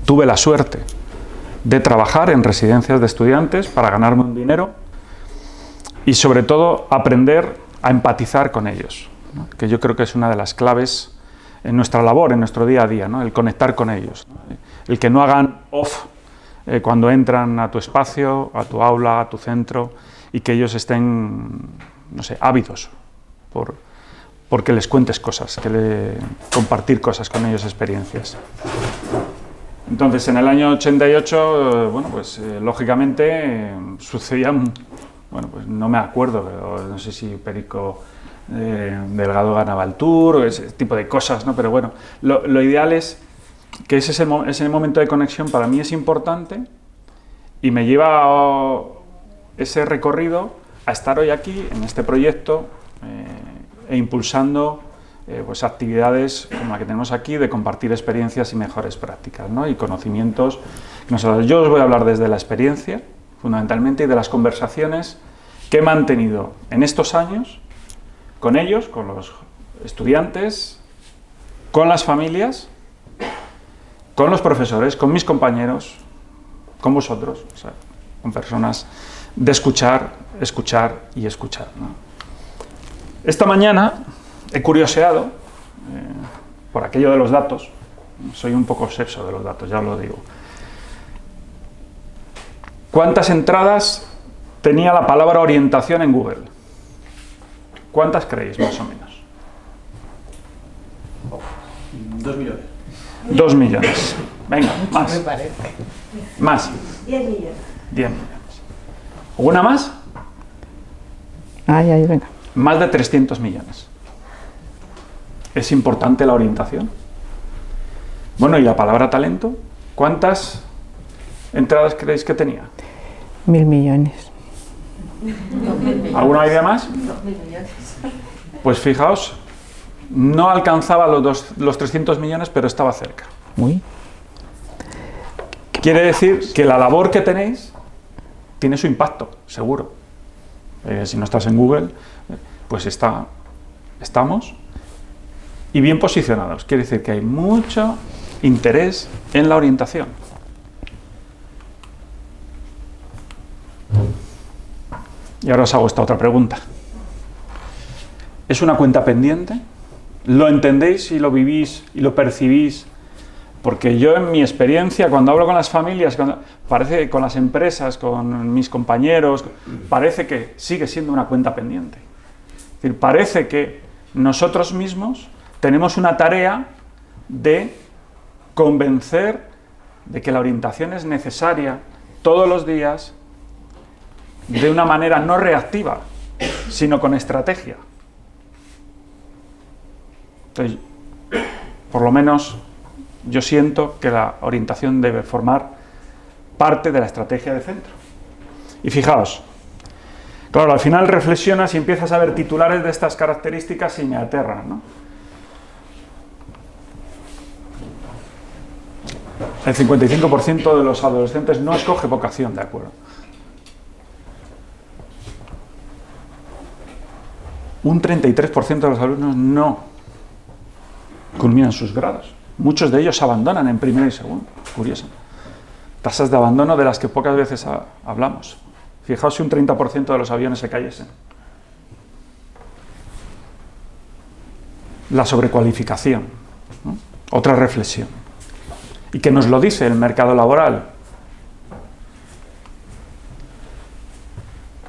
Tuve la suerte de trabajar en residencias de estudiantes para ganarme un dinero y sobre todo aprender a empatizar con ellos, ¿no? Que yo creo que es una de las claves en nuestra labor, en nuestro día a día, ¿no? El conectar con ellos, ¿no? El que no hagan off cuando entran a tu espacio, a tu aula, a tu centro, y que ellos estén, no sé, ávidos porque les cuentes cosas, compartir cosas con ellos, experiencias. Entonces, en el año 88, bueno, pues lógicamente sucedían, bueno, pues no me acuerdo, pero no sé si Perico Delgado ganaba el Tour, o ese tipo de cosas, ¿no? Pero bueno, lo ideal es que ese momento de conexión para mí es importante y me lleva ese recorrido a estar hoy aquí, en este proyecto, e impulsando pues actividades como la que tenemos aquí, de compartir experiencias y mejores prácticas, ¿no? Y conocimientos. Yo os voy a hablar desde la experiencia, fundamentalmente, y de las conversaciones que he mantenido en estos años con ellos, con los estudiantes, con las familias, con los profesores, con mis compañeros, con vosotros, o sea, con personas, de escuchar, escuchar y escuchar, ¿no? Esta mañana he curioseado por aquello de los datos. Soy un poco obseso de los datos, ya os lo digo. ¿Cuántas entradas tenía la palabra orientación en Google? ¿Cuántas creéis, más o menos? 2 millones. 2 millones. Venga, más. Me parece. Más. 10 millones. 10 millones. ¿Una más? Ay, venga. Más de 300 millones. ¿Es importante la orientación? Bueno, ¿y la palabra talento? ¿Cuántas entradas creéis que tenía? 1.000 millones. ¿Alguna idea más? 2.000 millones. Pues fijaos, no alcanzaba los 300 millones, pero estaba cerca. Uy. Quiere decir que la labor que tenéis tiene su impacto, seguro. Si no estás en Google, pues estamos y bien posicionados. Quiere decir que hay mucho interés en la orientación. Y ahora os hago esta otra pregunta. ¿Es una cuenta pendiente? ¿Lo entendéis y lo vivís y lo percibís? Porque yo, en mi experiencia, cuando hablo con las familias, parece que con las empresas, con mis compañeros, parece que sigue siendo una cuenta pendiente. Es decir, parece que nosotros mismos tenemos una tarea de convencer de que la orientación es necesaria todos los días, de una manera no reactiva, sino con estrategia. Entonces, por lo menos yo siento que la orientación debe formar parte de la estrategia de centro. Y fijaos, claro, al final reflexionas y empiezas a ver titulares de estas características y me aterran, ¿no? El 55% de los adolescentes no escoge vocación, de acuerdo. Un 33% de los alumnos no culminan sus grados. Muchos de ellos abandonan en primero y segundo. Curioso. Tasas de abandono de las que pocas veces hablamos. Fijaos si un 30% de los aviones se cayesen. La sobrecualificación, ¿no? Otra reflexión. Y que nos lo dice el mercado laboral.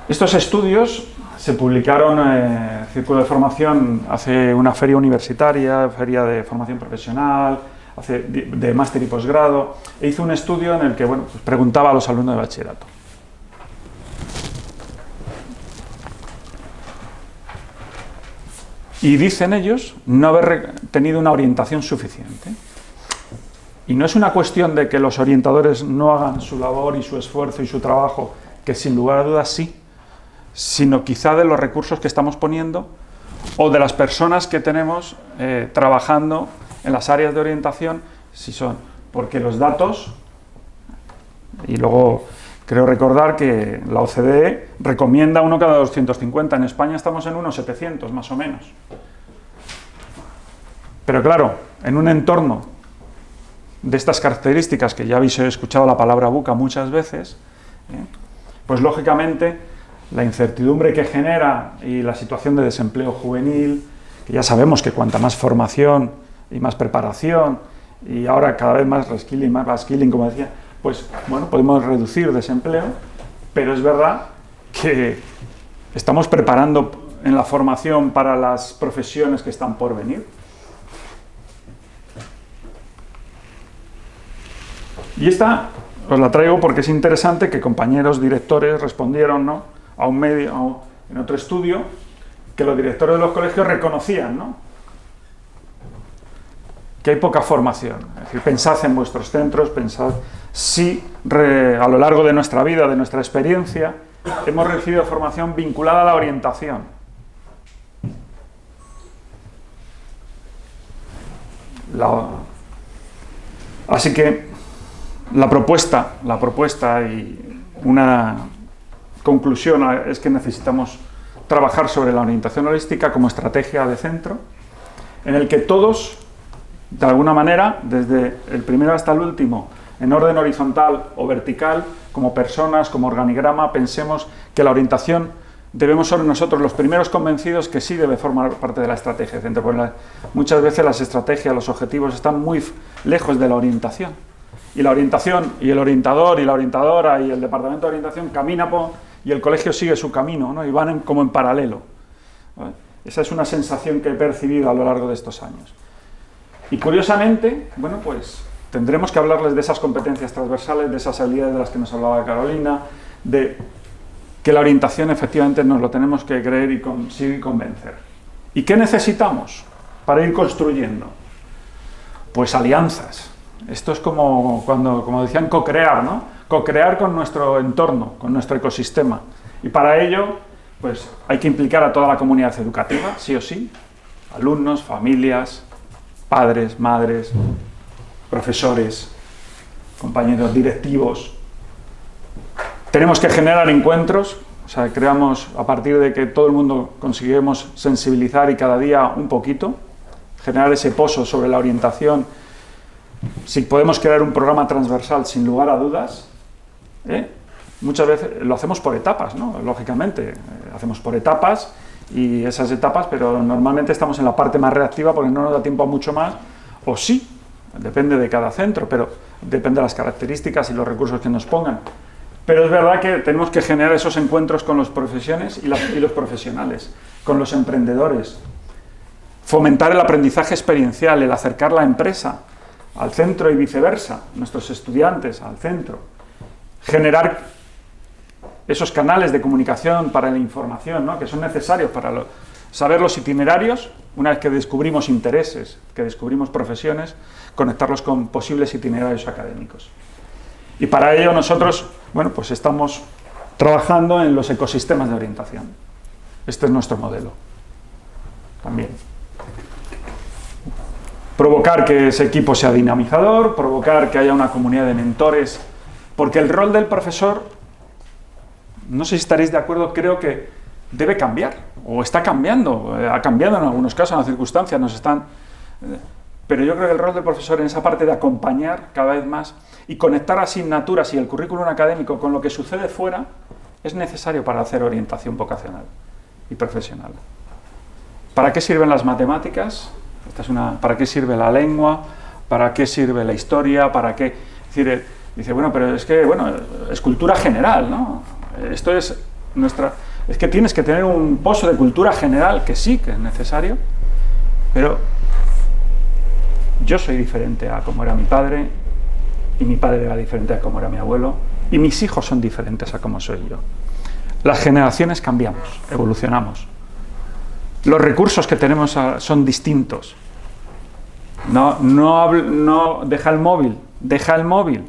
Estos estudios se publicaron en Círculo de Formación, hace una feria universitaria, feria de formación profesional, de máster y posgrado, e hizo un estudio en el que, bueno, pues preguntaba a los alumnos de bachillerato. Y dicen ellos no haber tenido una orientación suficiente. Y no es una cuestión de que los orientadores no hagan su labor y su esfuerzo y su trabajo, que sin lugar a dudas sí, sino quizá de los recursos que estamos poniendo o de las personas que tenemos trabajando en las áreas de orientación, si son, porque los datos, y luego creo recordar que la OCDE recomienda 1 cada 250, en España estamos en 1 700 más o menos. Pero claro, en un entorno de estas características, que ya habéis escuchado la palabra buca muchas veces, pues lógicamente la incertidumbre que genera y la situación de desempleo juvenil, que ya sabemos que cuanta más formación y más preparación, y ahora cada vez más reskilling, más upskilling, como decía, pues bueno, podemos reducir desempleo, pero es verdad que estamos preparando en la formación para las profesiones que están por venir. Y esta os la traigo porque es interesante que compañeros directores respondieron, ¿no?, a un medio, en otro estudio, que los directores de los colegios reconocían, ¿no?, que hay poca formación. Es decir, pensad en vuestros centros, pensad si a lo largo de nuestra vida, de nuestra experiencia, hemos recibido formación vinculada a la orientación. Así que la propuesta y una conclusión es que necesitamos trabajar sobre la orientación holística como estrategia de centro, en el que todos, de alguna manera, desde el primero hasta el último, en orden horizontal o vertical, como personas, como organigrama, pensemos que la orientación debemos ser nosotros los primeros convencidos que sí debe formar parte de la estrategia de centro, porque muchas veces las estrategias, los objetivos están muy lejos de la orientación. Y la orientación, y el orientador, y la orientadora, y el departamento de orientación camina y el colegio sigue su camino, ¿no?, y van como en paralelo, ¿vale? Esa es una sensación que he percibido a lo largo de estos años. Y curiosamente, bueno, pues tendremos que hablarles de esas competencias transversales, de esas habilidades de las que nos hablaba Carolina, de que la orientación efectivamente nos lo tenemos que creer y conseguir convencer. ¿Y qué necesitamos para ir construyendo? Pues alianzas. Esto es como decían, co-crear, ¿no? Co-crear con nuestro entorno, con nuestro ecosistema. Y para ello, pues hay que implicar a toda la comunidad educativa, sí o sí, alumnos, familias, padres, madres, profesores, compañeros directivos. Tenemos que generar encuentros, o sea, creamos a partir de que todo el mundo conseguimos sensibilizar y cada día un poquito, generar ese pozo sobre la orientación. Si podemos crear un programa transversal, sin lugar a dudas, muchas veces lo hacemos por etapas, ¿no? Lógicamente, hacemos por etapas y esas etapas, pero normalmente estamos en la parte más reactiva porque no nos da tiempo a mucho más, o sí, depende de cada centro, pero depende de las características y los recursos que nos pongan. Pero es verdad que tenemos que generar esos encuentros con las profesiones y los profesionales, con los emprendedores, fomentar el aprendizaje experiencial, el acercar la empresa al centro y viceversa, nuestros estudiantes al centro, generar esos canales de comunicación para la información, ¿no?, que son necesarios para saber los itinerarios, una vez que descubrimos intereses, que descubrimos profesiones, conectarlos con posibles itinerarios académicos. Y para ello nosotros, bueno, pues estamos trabajando en los ecosistemas de orientación. Este es nuestro modelo también. Provocar que ese equipo sea dinamizador, provocar que haya una comunidad de mentores, porque el rol del profesor, no sé si estaréis de acuerdo, creo que debe cambiar, o está cambiando, ha cambiado en algunos casos, en las circunstancias pero yo creo que el rol del profesor en esa parte de acompañar cada vez más y conectar asignaturas y el currículum académico con lo que sucede fuera es necesario para hacer orientación vocacional y profesional. ¿Para qué sirven las matemáticas? ¿Para qué sirve la lengua? ¿Para qué sirve la historia? ¿Para qué? Es decir, dice, bueno, pero es que, bueno, es cultura general, ¿no? Esto es es que tienes que tener un pozo de cultura general, que sí, que es necesario, pero yo soy diferente a como era mi padre, y mi padre era diferente a como era mi abuelo, y mis hijos son diferentes a como soy yo. Las generaciones cambiamos, evolucionamos. Los recursos que tenemos son distintos. No deja el móvil, deja el móvil.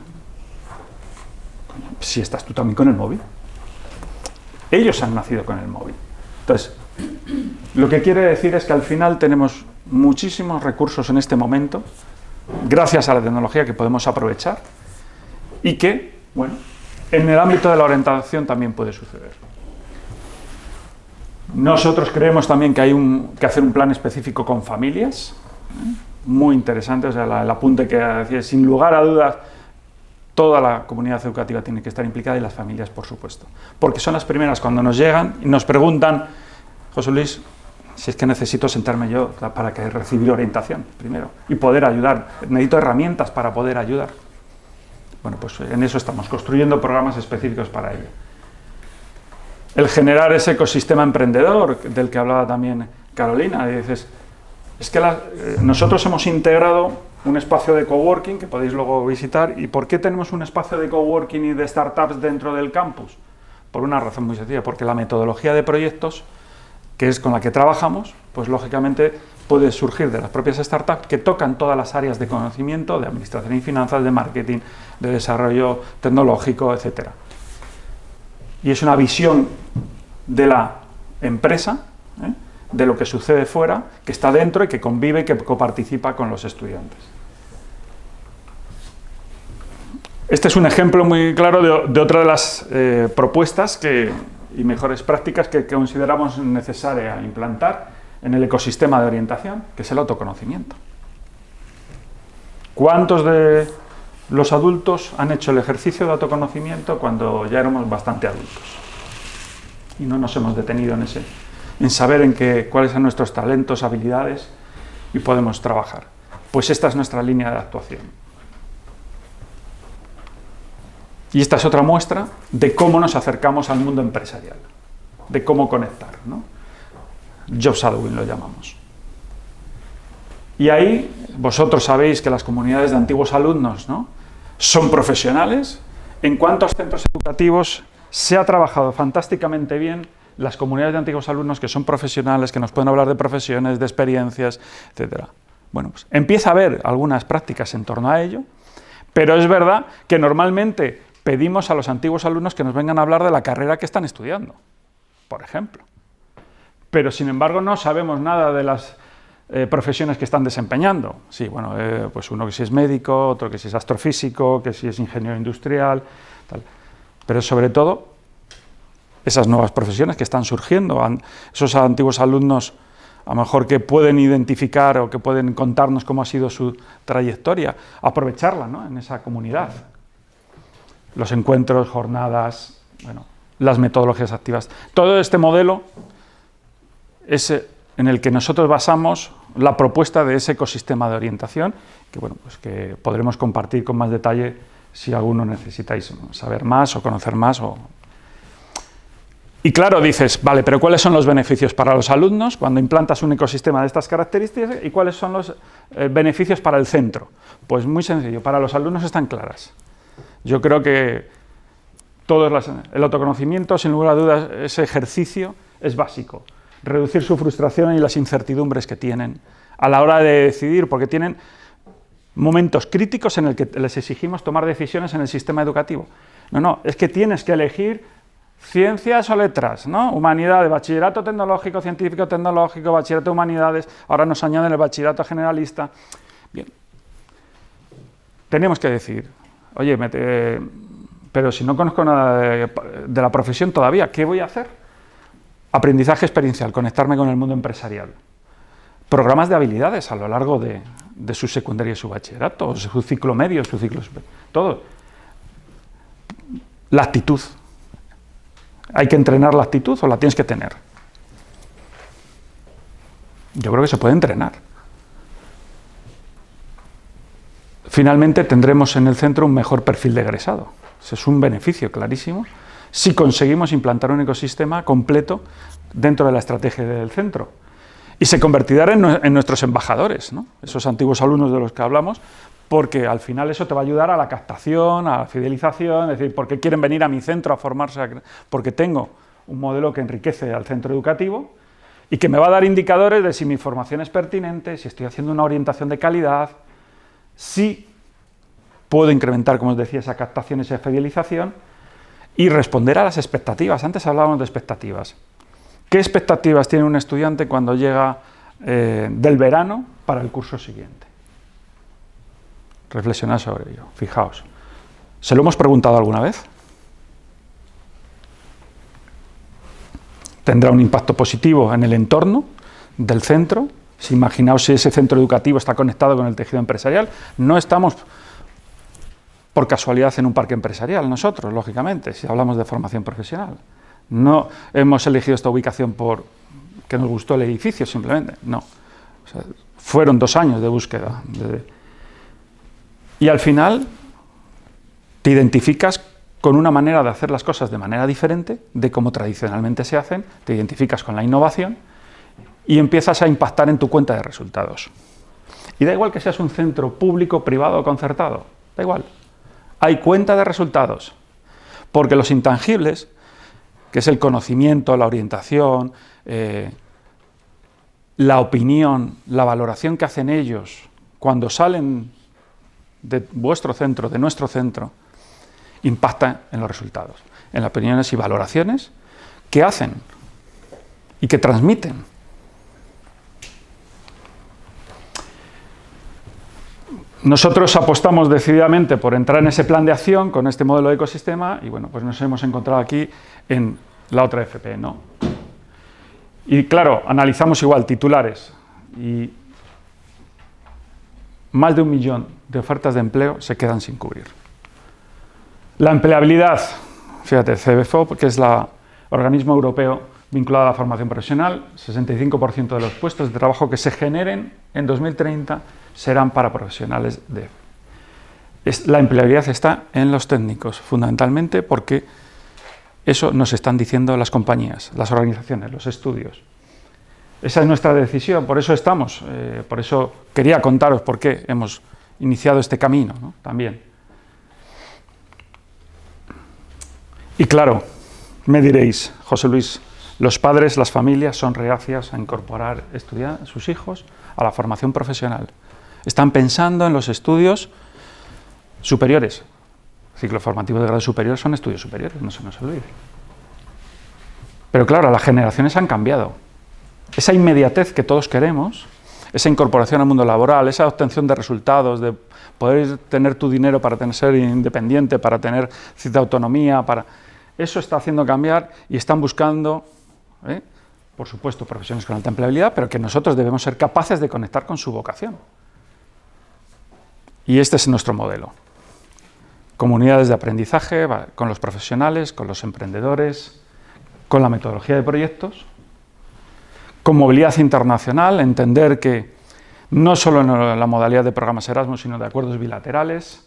Si estás tú también con el móvil. Ellos han nacido con el móvil. Entonces, lo que quiere decir es que al final tenemos muchísimos recursos en este momento, gracias a la tecnología que podemos aprovechar, y que, bueno, en el ámbito de la orientación también puede suceder. Nosotros creemos también que hay que hacer un plan específico con familias, muy interesante, o sea, el apunte que decía, sin lugar a dudas, toda la comunidad educativa tiene que estar implicada y las familias, por supuesto. Porque son las primeras cuando nos llegan y nos preguntan, José Luis, si es que necesito sentarme yo para recibir orientación, primero, y poder ayudar. Necesito herramientas para poder ayudar. Bueno, pues en eso estamos, construyendo programas específicos para ello. El generar ese ecosistema emprendedor, del que hablaba también Carolina, y dices, es que nosotros hemos integrado un espacio de coworking que podéis luego visitar. ¿Y por qué tenemos un espacio de coworking y de startups dentro del campus? Por una razón muy sencilla, porque la metodología de proyectos, que es con la que trabajamos, pues lógicamente puede surgir de las propias startups que tocan todas las áreas de conocimiento, de administración y finanzas, de marketing, de desarrollo tecnológico, etc. Y es una visión de la empresa, de lo que sucede fuera, que está dentro y que convive y que coparticipa con los estudiantes. Este es un ejemplo muy claro de otra de las propuestas y mejores prácticas que consideramos necesaria implantar en el ecosistema de orientación, que es el autoconocimiento. ¿Cuántos de los adultos han hecho el ejercicio de autoconocimiento cuando ya éramos bastante adultos? Y no nos hemos detenido en saber cuáles son nuestros talentos, habilidades, y podemos trabajar. Pues esta es nuestra línea de actuación. Y esta es otra muestra de cómo nos acercamos al mundo empresarial, de cómo conectar, ¿no? Job shadowing lo llamamos. Y ahí vosotros sabéis que las comunidades de antiguos alumnos, ¿no?, son profesionales. En cuantos centros educativos se ha trabajado fantásticamente bien las comunidades de antiguos alumnos que son profesionales, que nos pueden hablar de profesiones, de experiencias, etc. Bueno, pues empieza a haber algunas prácticas en torno a ello, pero es verdad que normalmente pedimos a los antiguos alumnos que nos vengan a hablar de la carrera que están estudiando, por ejemplo. Pero, sin embargo, no sabemos nada de las profesiones que están desempeñando. Sí, bueno, pues uno que sí es médico, otro que sí es astrofísico, que sí es ingeniero industrial, tal. Pero sobre todo, esas nuevas profesiones que están surgiendo, esos antiguos alumnos a lo mejor que pueden identificar o que pueden contarnos cómo ha sido su trayectoria, aprovecharla, ¿no?, en esa comunidad. Los encuentros, jornadas, bueno, las metodologías activas. Todo este modelo es en el que nosotros basamos la propuesta de ese ecosistema de orientación, que, bueno, pues que podremos compartir con más detalle si alguno necesitáis saber más o conocer más. Y claro, dices, vale, pero ¿cuáles son los beneficios para los alumnos cuando implantas un ecosistema de estas características y cuáles son los beneficios para el centro? Pues muy sencillo, para los alumnos están claras. Yo creo que el autoconocimiento, sin lugar a dudas, ese ejercicio es básico. Reducir su frustración y las incertidumbres que tienen a la hora de decidir, porque tienen momentos críticos en el que les exigimos tomar decisiones en el sistema educativo. No, es que tienes que elegir ciencias o letras, ¿no? Humanidades, bachillerato tecnológico, científico tecnológico, bachillerato de humanidades, ahora nos añaden el bachillerato generalista. Bien, tenemos que decir, oye, pero si no conozco nada de la profesión todavía, ¿qué voy a hacer? Aprendizaje experiencial, conectarme con el mundo empresarial. Programas de habilidades a lo largo de su secundaria y su bachillerato, su ciclo medio, su ciclo superior, todo. La actitud. ¿Hay que entrenar la actitud o la tienes que tener? Yo creo que se puede entrenar. Finalmente tendremos en el centro un mejor perfil de egresado. Ese es un beneficio clarísimo si conseguimos implantar un ecosistema completo dentro de la estrategia del centro. Y se convertirán en nuestros embajadores, ¿no?, esos antiguos alumnos de los que hablamos, porque al final eso te va a ayudar a la captación, a la fidelización, es decir, porque quieren venir a mi centro a formarse, porque tengo un modelo que enriquece al centro educativo y que me va a dar indicadores de si mi formación es pertinente, si estoy haciendo una orientación de calidad, si puedo incrementar, como os decía, esa captación, esa fidelización, y responder a las expectativas. Antes hablábamos de expectativas. ¿Qué expectativas tiene un estudiante cuando llega del verano para el curso siguiente? Reflexionad sobre ello, fijaos. ¿Se lo hemos preguntado alguna vez? ¿Tendrá un impacto positivo en el entorno del centro? Si imaginaos si ese centro educativo está conectado con el tejido empresarial, no estamos por casualidad en un parque empresarial nosotros, lógicamente, si hablamos de formación profesional. No hemos elegido esta ubicación porque nos gustó el edificio simplemente, no. O sea, fueron 2 años de búsqueda. Y al final te identificas con una manera de hacer las cosas de manera diferente de como tradicionalmente se hacen, te identificas con la innovación y empiezas a impactar en tu cuenta de resultados. Y da igual que seas un centro público, privado o concertado, da igual. Hay cuenta de resultados, porque los intangibles, que es el conocimiento, la orientación, la opinión, la valoración que hacen ellos cuando salen de vuestro centro, de nuestro centro, impactan en los resultados, en las opiniones y valoraciones que hacen y que transmiten. Nosotros apostamos decididamente por entrar en ese plan de acción con este modelo de ecosistema y bueno, pues nos hemos encontrado aquí en la otra FP, ¿no? Y claro, analizamos igual titulares y más de 1 millón de ofertas de empleo se quedan sin cubrir. La empleabilidad, fíjate, CBFOP, que es el organismo europeo vinculado a la formación profesional, 65% de los puestos de trabajo que se generen en 2030 serán para profesionales de... La empleabilidad está en los técnicos, fundamentalmente porque eso nos están diciendo las compañías, las organizaciones, los estudios. Esa es nuestra decisión, por eso estamos, por eso quería contaros por qué hemos iniciado este camino, ¿no? También. Y claro, me diréis, José Luis, los padres, las familias son reacias a incorporar a sus hijos a la formación profesional. Están pensando en los estudios superiores. Ciclos formativos de grado superior son estudios superiores, no se nos olvide. Pero claro, las generaciones han cambiado. Esa inmediatez que todos queremos, esa incorporación al mundo laboral, esa obtención de resultados, de poder tener tu dinero para ser independiente, para tener cierta autonomía, eso está haciendo cambiar y están buscando, por supuesto, profesiones con alta empleabilidad, pero que nosotros debemos ser capaces de conectar con su vocación. Y este es nuestro modelo. Comunidades de aprendizaje con los profesionales, con los emprendedores, con la metodología de proyectos, con movilidad internacional, entender que no solo en la modalidad de programas Erasmus, sino de acuerdos bilaterales,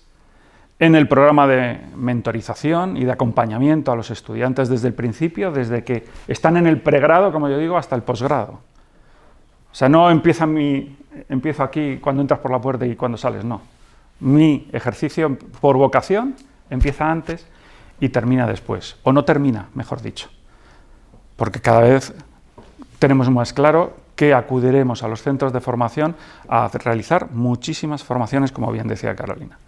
en el programa de mentorización y de acompañamiento a los estudiantes desde el principio, desde que están en el pregrado, como yo digo, hasta el posgrado. O sea, no empiezo aquí cuando entras por la puerta y cuando sales, no. Mi ejercicio por vocación empieza antes y termina después, o no termina, mejor dicho, porque cada vez tenemos más claro que acudiremos a los centros de formación a realizar muchísimas formaciones, como bien decía Carolina.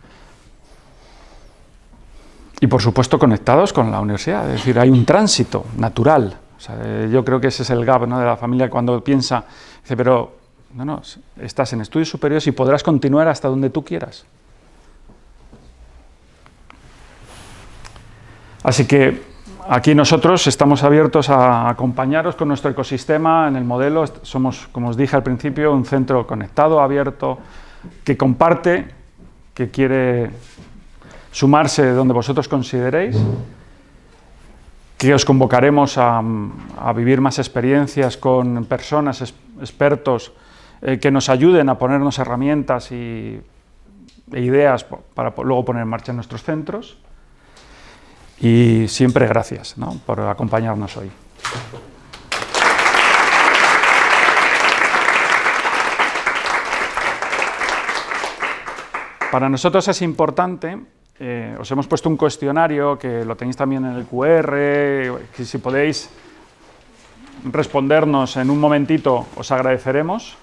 Y por supuesto conectados con la universidad, es decir, hay un tránsito natural. O sea, yo creo que ese es el gap, ¿no?, de la familia cuando piensa, dice, pero no, estás en estudios superiores y podrás continuar hasta donde tú quieras. Así que aquí nosotros estamos abiertos a acompañaros con nuestro ecosistema en el modelo. Somos, como os dije al principio, un centro conectado, abierto, que comparte, que quiere sumarse donde vosotros consideréis, que os convocaremos a vivir más experiencias con personas, expertos, que nos ayuden a ponernos herramientas e ideas para luego poner en marcha en nuestros centros. Y siempre gracias, ¿no?, por acompañarnos hoy. Para nosotros es importante, os hemos puesto un cuestionario que lo tenéis también en el QR, que si podéis respondernos en un momentito os agradeceremos.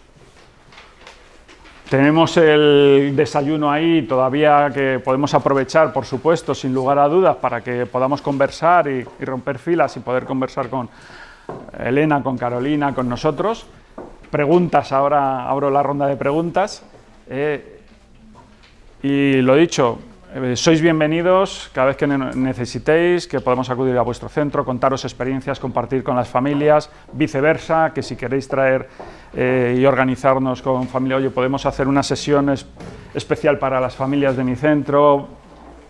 Tenemos el desayuno ahí todavía que podemos aprovechar, por supuesto, sin lugar a dudas, para que podamos conversar y romper filas y poder conversar con Elena, con Carolina, con nosotros. Preguntas, ahora abro la ronda de preguntas. Y lo dicho, sois bienvenidos cada vez que necesitéis, que podemos acudir a vuestro centro, contaros experiencias, compartir con las familias, viceversa, que si queréis traer y organizarnos con familia, oye, podemos hacer una sesión especial para las familias de mi centro,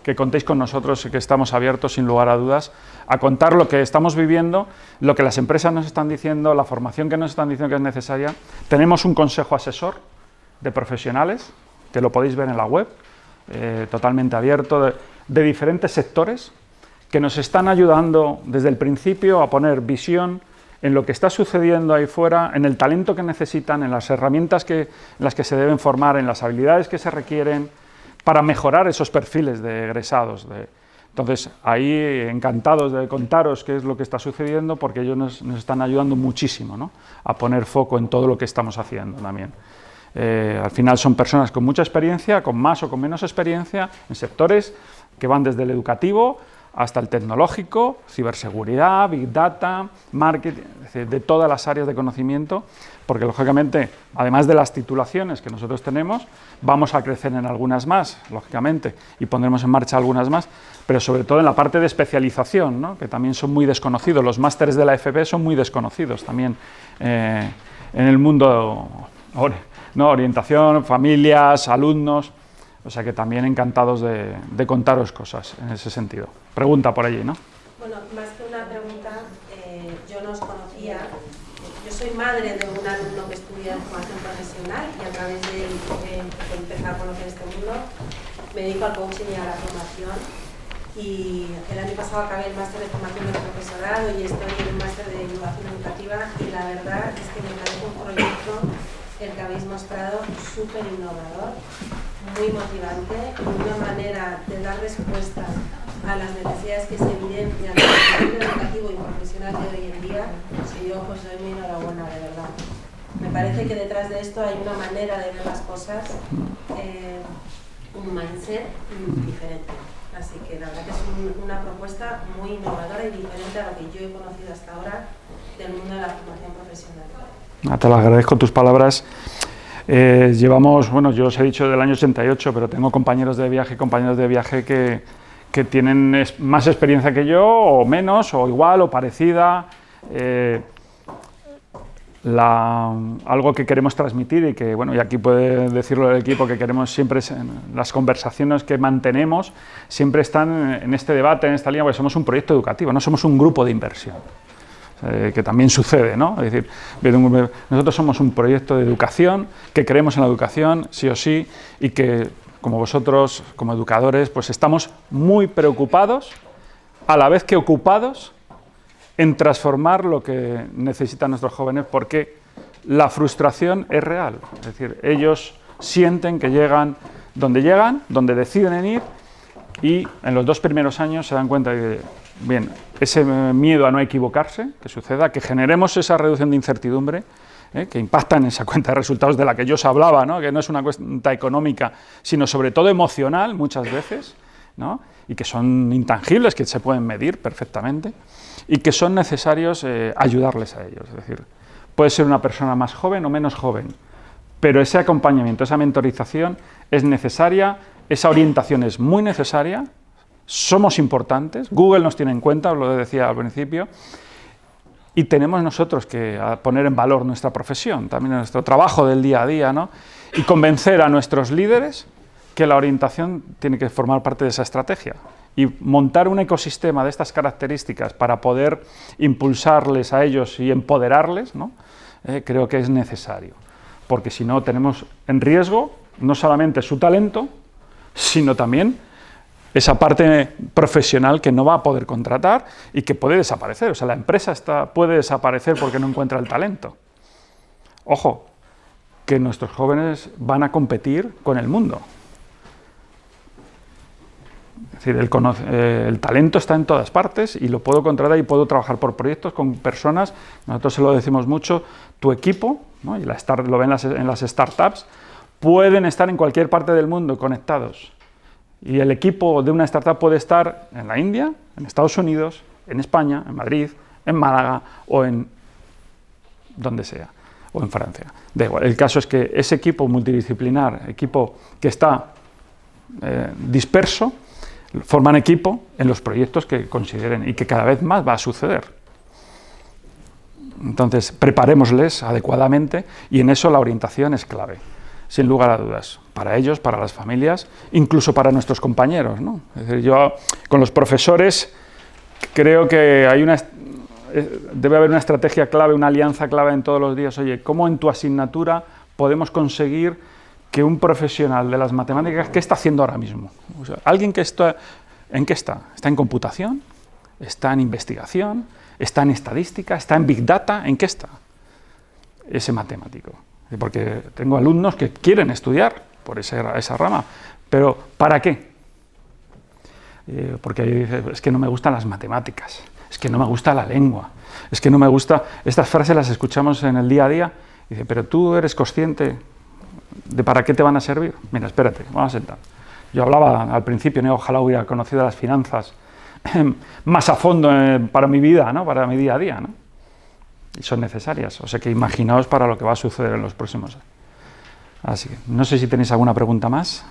que contéis con nosotros y que estamos abiertos, sin lugar a dudas, a contar lo que estamos viviendo, lo que las empresas nos están diciendo, la formación que nos están diciendo que es necesaria. Tenemos un consejo asesor de profesionales, que lo podéis ver en la web, totalmente abierto, de diferentes sectores, que nos están ayudando desde el principio a poner visión en lo que está sucediendo ahí fuera, en el talento que necesitan, en las herramientas en las que se deben formar, en las habilidades que se requieren, para mejorar esos perfiles de egresados. Entonces, ahí encantados de contaros qué es lo que está sucediendo, porque ellos nos están ayudando muchísimo, ¿no?, a poner foco en todo lo que estamos haciendo también. Al final son personas con mucha experiencia, con más o con menos experiencia, en sectores que van desde el educativo hasta el tecnológico, ciberseguridad, big data, marketing, es decir, de todas las áreas de conocimiento, porque lógicamente, además de las titulaciones que nosotros tenemos, vamos a crecer en algunas más, lógicamente, y pondremos en marcha algunas más, pero sobre todo en la parte de especialización, ¿no?, que también son muy desconocidos. Los másteres de la FP son muy desconocidos también en el mundo, ¿no?, orientación, familias, alumnos. O sea que también encantados de contaros cosas en ese sentido. Pregunta por allí, ¿no? Bueno, más que una pregunta, yo no os conocía. Yo soy madre de un alumno que estudia formación profesional y a través de él empezar a conocer este mundo. Me dedico al coaching y a la formación. Y el año pasado acabé el máster de formación del profesorado y estoy en un máster de innovación educativa y la verdad es que me parece un proyecto el que habéis mostrado súper innovador, muy motivante y una manera de dar respuesta a las necesidades que se evidencian en el mundo educativo y profesional de hoy en día, y yo pues doy mi enhorabuena, de verdad. Me parece que detrás de esto hay una manera de ver las cosas, un mindset diferente. Así que la verdad que es una propuesta muy innovadora y diferente a lo que yo he conocido hasta ahora del mundo de la formación profesional. Te lo agradezco tus palabras. Llevamos, bueno, yo os he dicho del año 88, pero tengo compañeros de viaje que tienen más experiencia que yo, o menos, o igual, o parecida. Algo que queremos transmitir y que, bueno, y aquí puede decirlo el equipo, que queremos siempre, las conversaciones que mantenemos, siempre están en este debate, en esta línea, porque somos un proyecto educativo, no somos un grupo de inversión. Que también sucede, ¿no? Es decir, nosotros somos un proyecto de educación, que creemos en la educación, sí o sí, y que, como vosotros, como educadores, pues estamos muy preocupados, a la vez que ocupados, en transformar lo que necesitan nuestros jóvenes, porque la frustración es real. Es decir, ellos sienten que llegan, donde deciden ir, y en los 2 primeros años se dan cuenta de, bien, ese miedo a no equivocarse, que suceda, que generemos esa reducción de incertidumbre, que impacta en esa cuenta de resultados de la que yo os hablaba, ¿no?, que no es una cuenta económica, sino sobre todo emocional muchas veces, ¿no?, y que son intangibles, que se pueden medir perfectamente, y que son necesarios ayudarles a ellos. Es decir, puede ser una persona más joven o menos joven, pero ese acompañamiento, esa mentorización es necesaria, esa orientación es muy necesaria, somos importantes, Google nos tiene en cuenta, os lo decía al principio, y tenemos nosotros que poner en valor nuestra profesión, también nuestro trabajo del día a día, ¿no?, y convencer a nuestros líderes que la orientación tiene que formar parte de esa estrategia, y montar un ecosistema de estas características para poder impulsarles a ellos y empoderarles, ¿no?, creo que es necesario, porque si no tenemos en riesgo no solamente su talento, sino también esa parte profesional que no va a poder contratar y que puede desaparecer. O sea, la empresa puede desaparecer porque no encuentra el talento. Ojo, que nuestros jóvenes van a competir con el mundo. Es decir, el talento está en todas partes y lo puedo contratar y puedo trabajar por proyectos con personas. Nosotros se lo decimos mucho, tu equipo, ¿no?, y lo ven en las startups, pueden estar en cualquier parte del mundo conectados. Y el equipo de una startup puede estar en la India, en Estados Unidos, en España, en Madrid, en Málaga o en donde sea, o en Francia. Da igual. El caso es que ese equipo multidisciplinar, equipo que está disperso, forman equipo en los proyectos que consideren y que cada vez más va a suceder. Entonces, preparémosles adecuadamente y en eso la orientación es clave, sin lugar a dudas, para ellos, para las familias, incluso para nuestros compañeros, ¿no? Es decir, yo con los profesores creo que debe haber una estrategia clave, una alianza clave en todos los días. Oye, ¿cómo en tu asignatura podemos conseguir que un profesional de las matemáticas, ¿qué está haciendo ahora mismo? O sea, alguien que está, ¿en qué está? ¿Está en computación? ¿Está en investigación? ¿Está en estadística? ¿Está en Big Data? ¿En qué está ese matemático? Porque tengo alumnos que quieren estudiar por esa rama, pero ¿para qué? Porque es que no me gustan las matemáticas, es que no me gusta la lengua, es que no me gusta... Estas frases las escuchamos en el día a día, y dice, pero tú eres consciente de para qué te van a servir. Mira, espérate, vamos a sentar. Yo hablaba al principio, ¿no? Ojalá hubiera conocido las finanzas más a fondo para mi vida, ¿no? Para mi día a día, ¿no? Y son necesarias, o sea que imaginaos para lo que va a suceder en los próximos años. Así que, no sé si tenéis alguna pregunta más.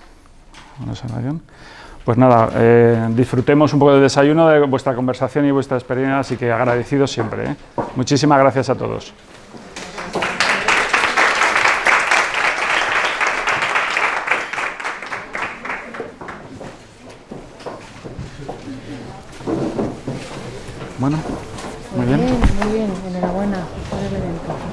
Pues nada, disfrutemos un poco del desayuno, de vuestra conversación y vuestra experiencia, así que agradecidos siempre, ¿eh? Muchísimas gracias a todos. Bueno, muy bien. Muy bien, enhorabuena por el evento.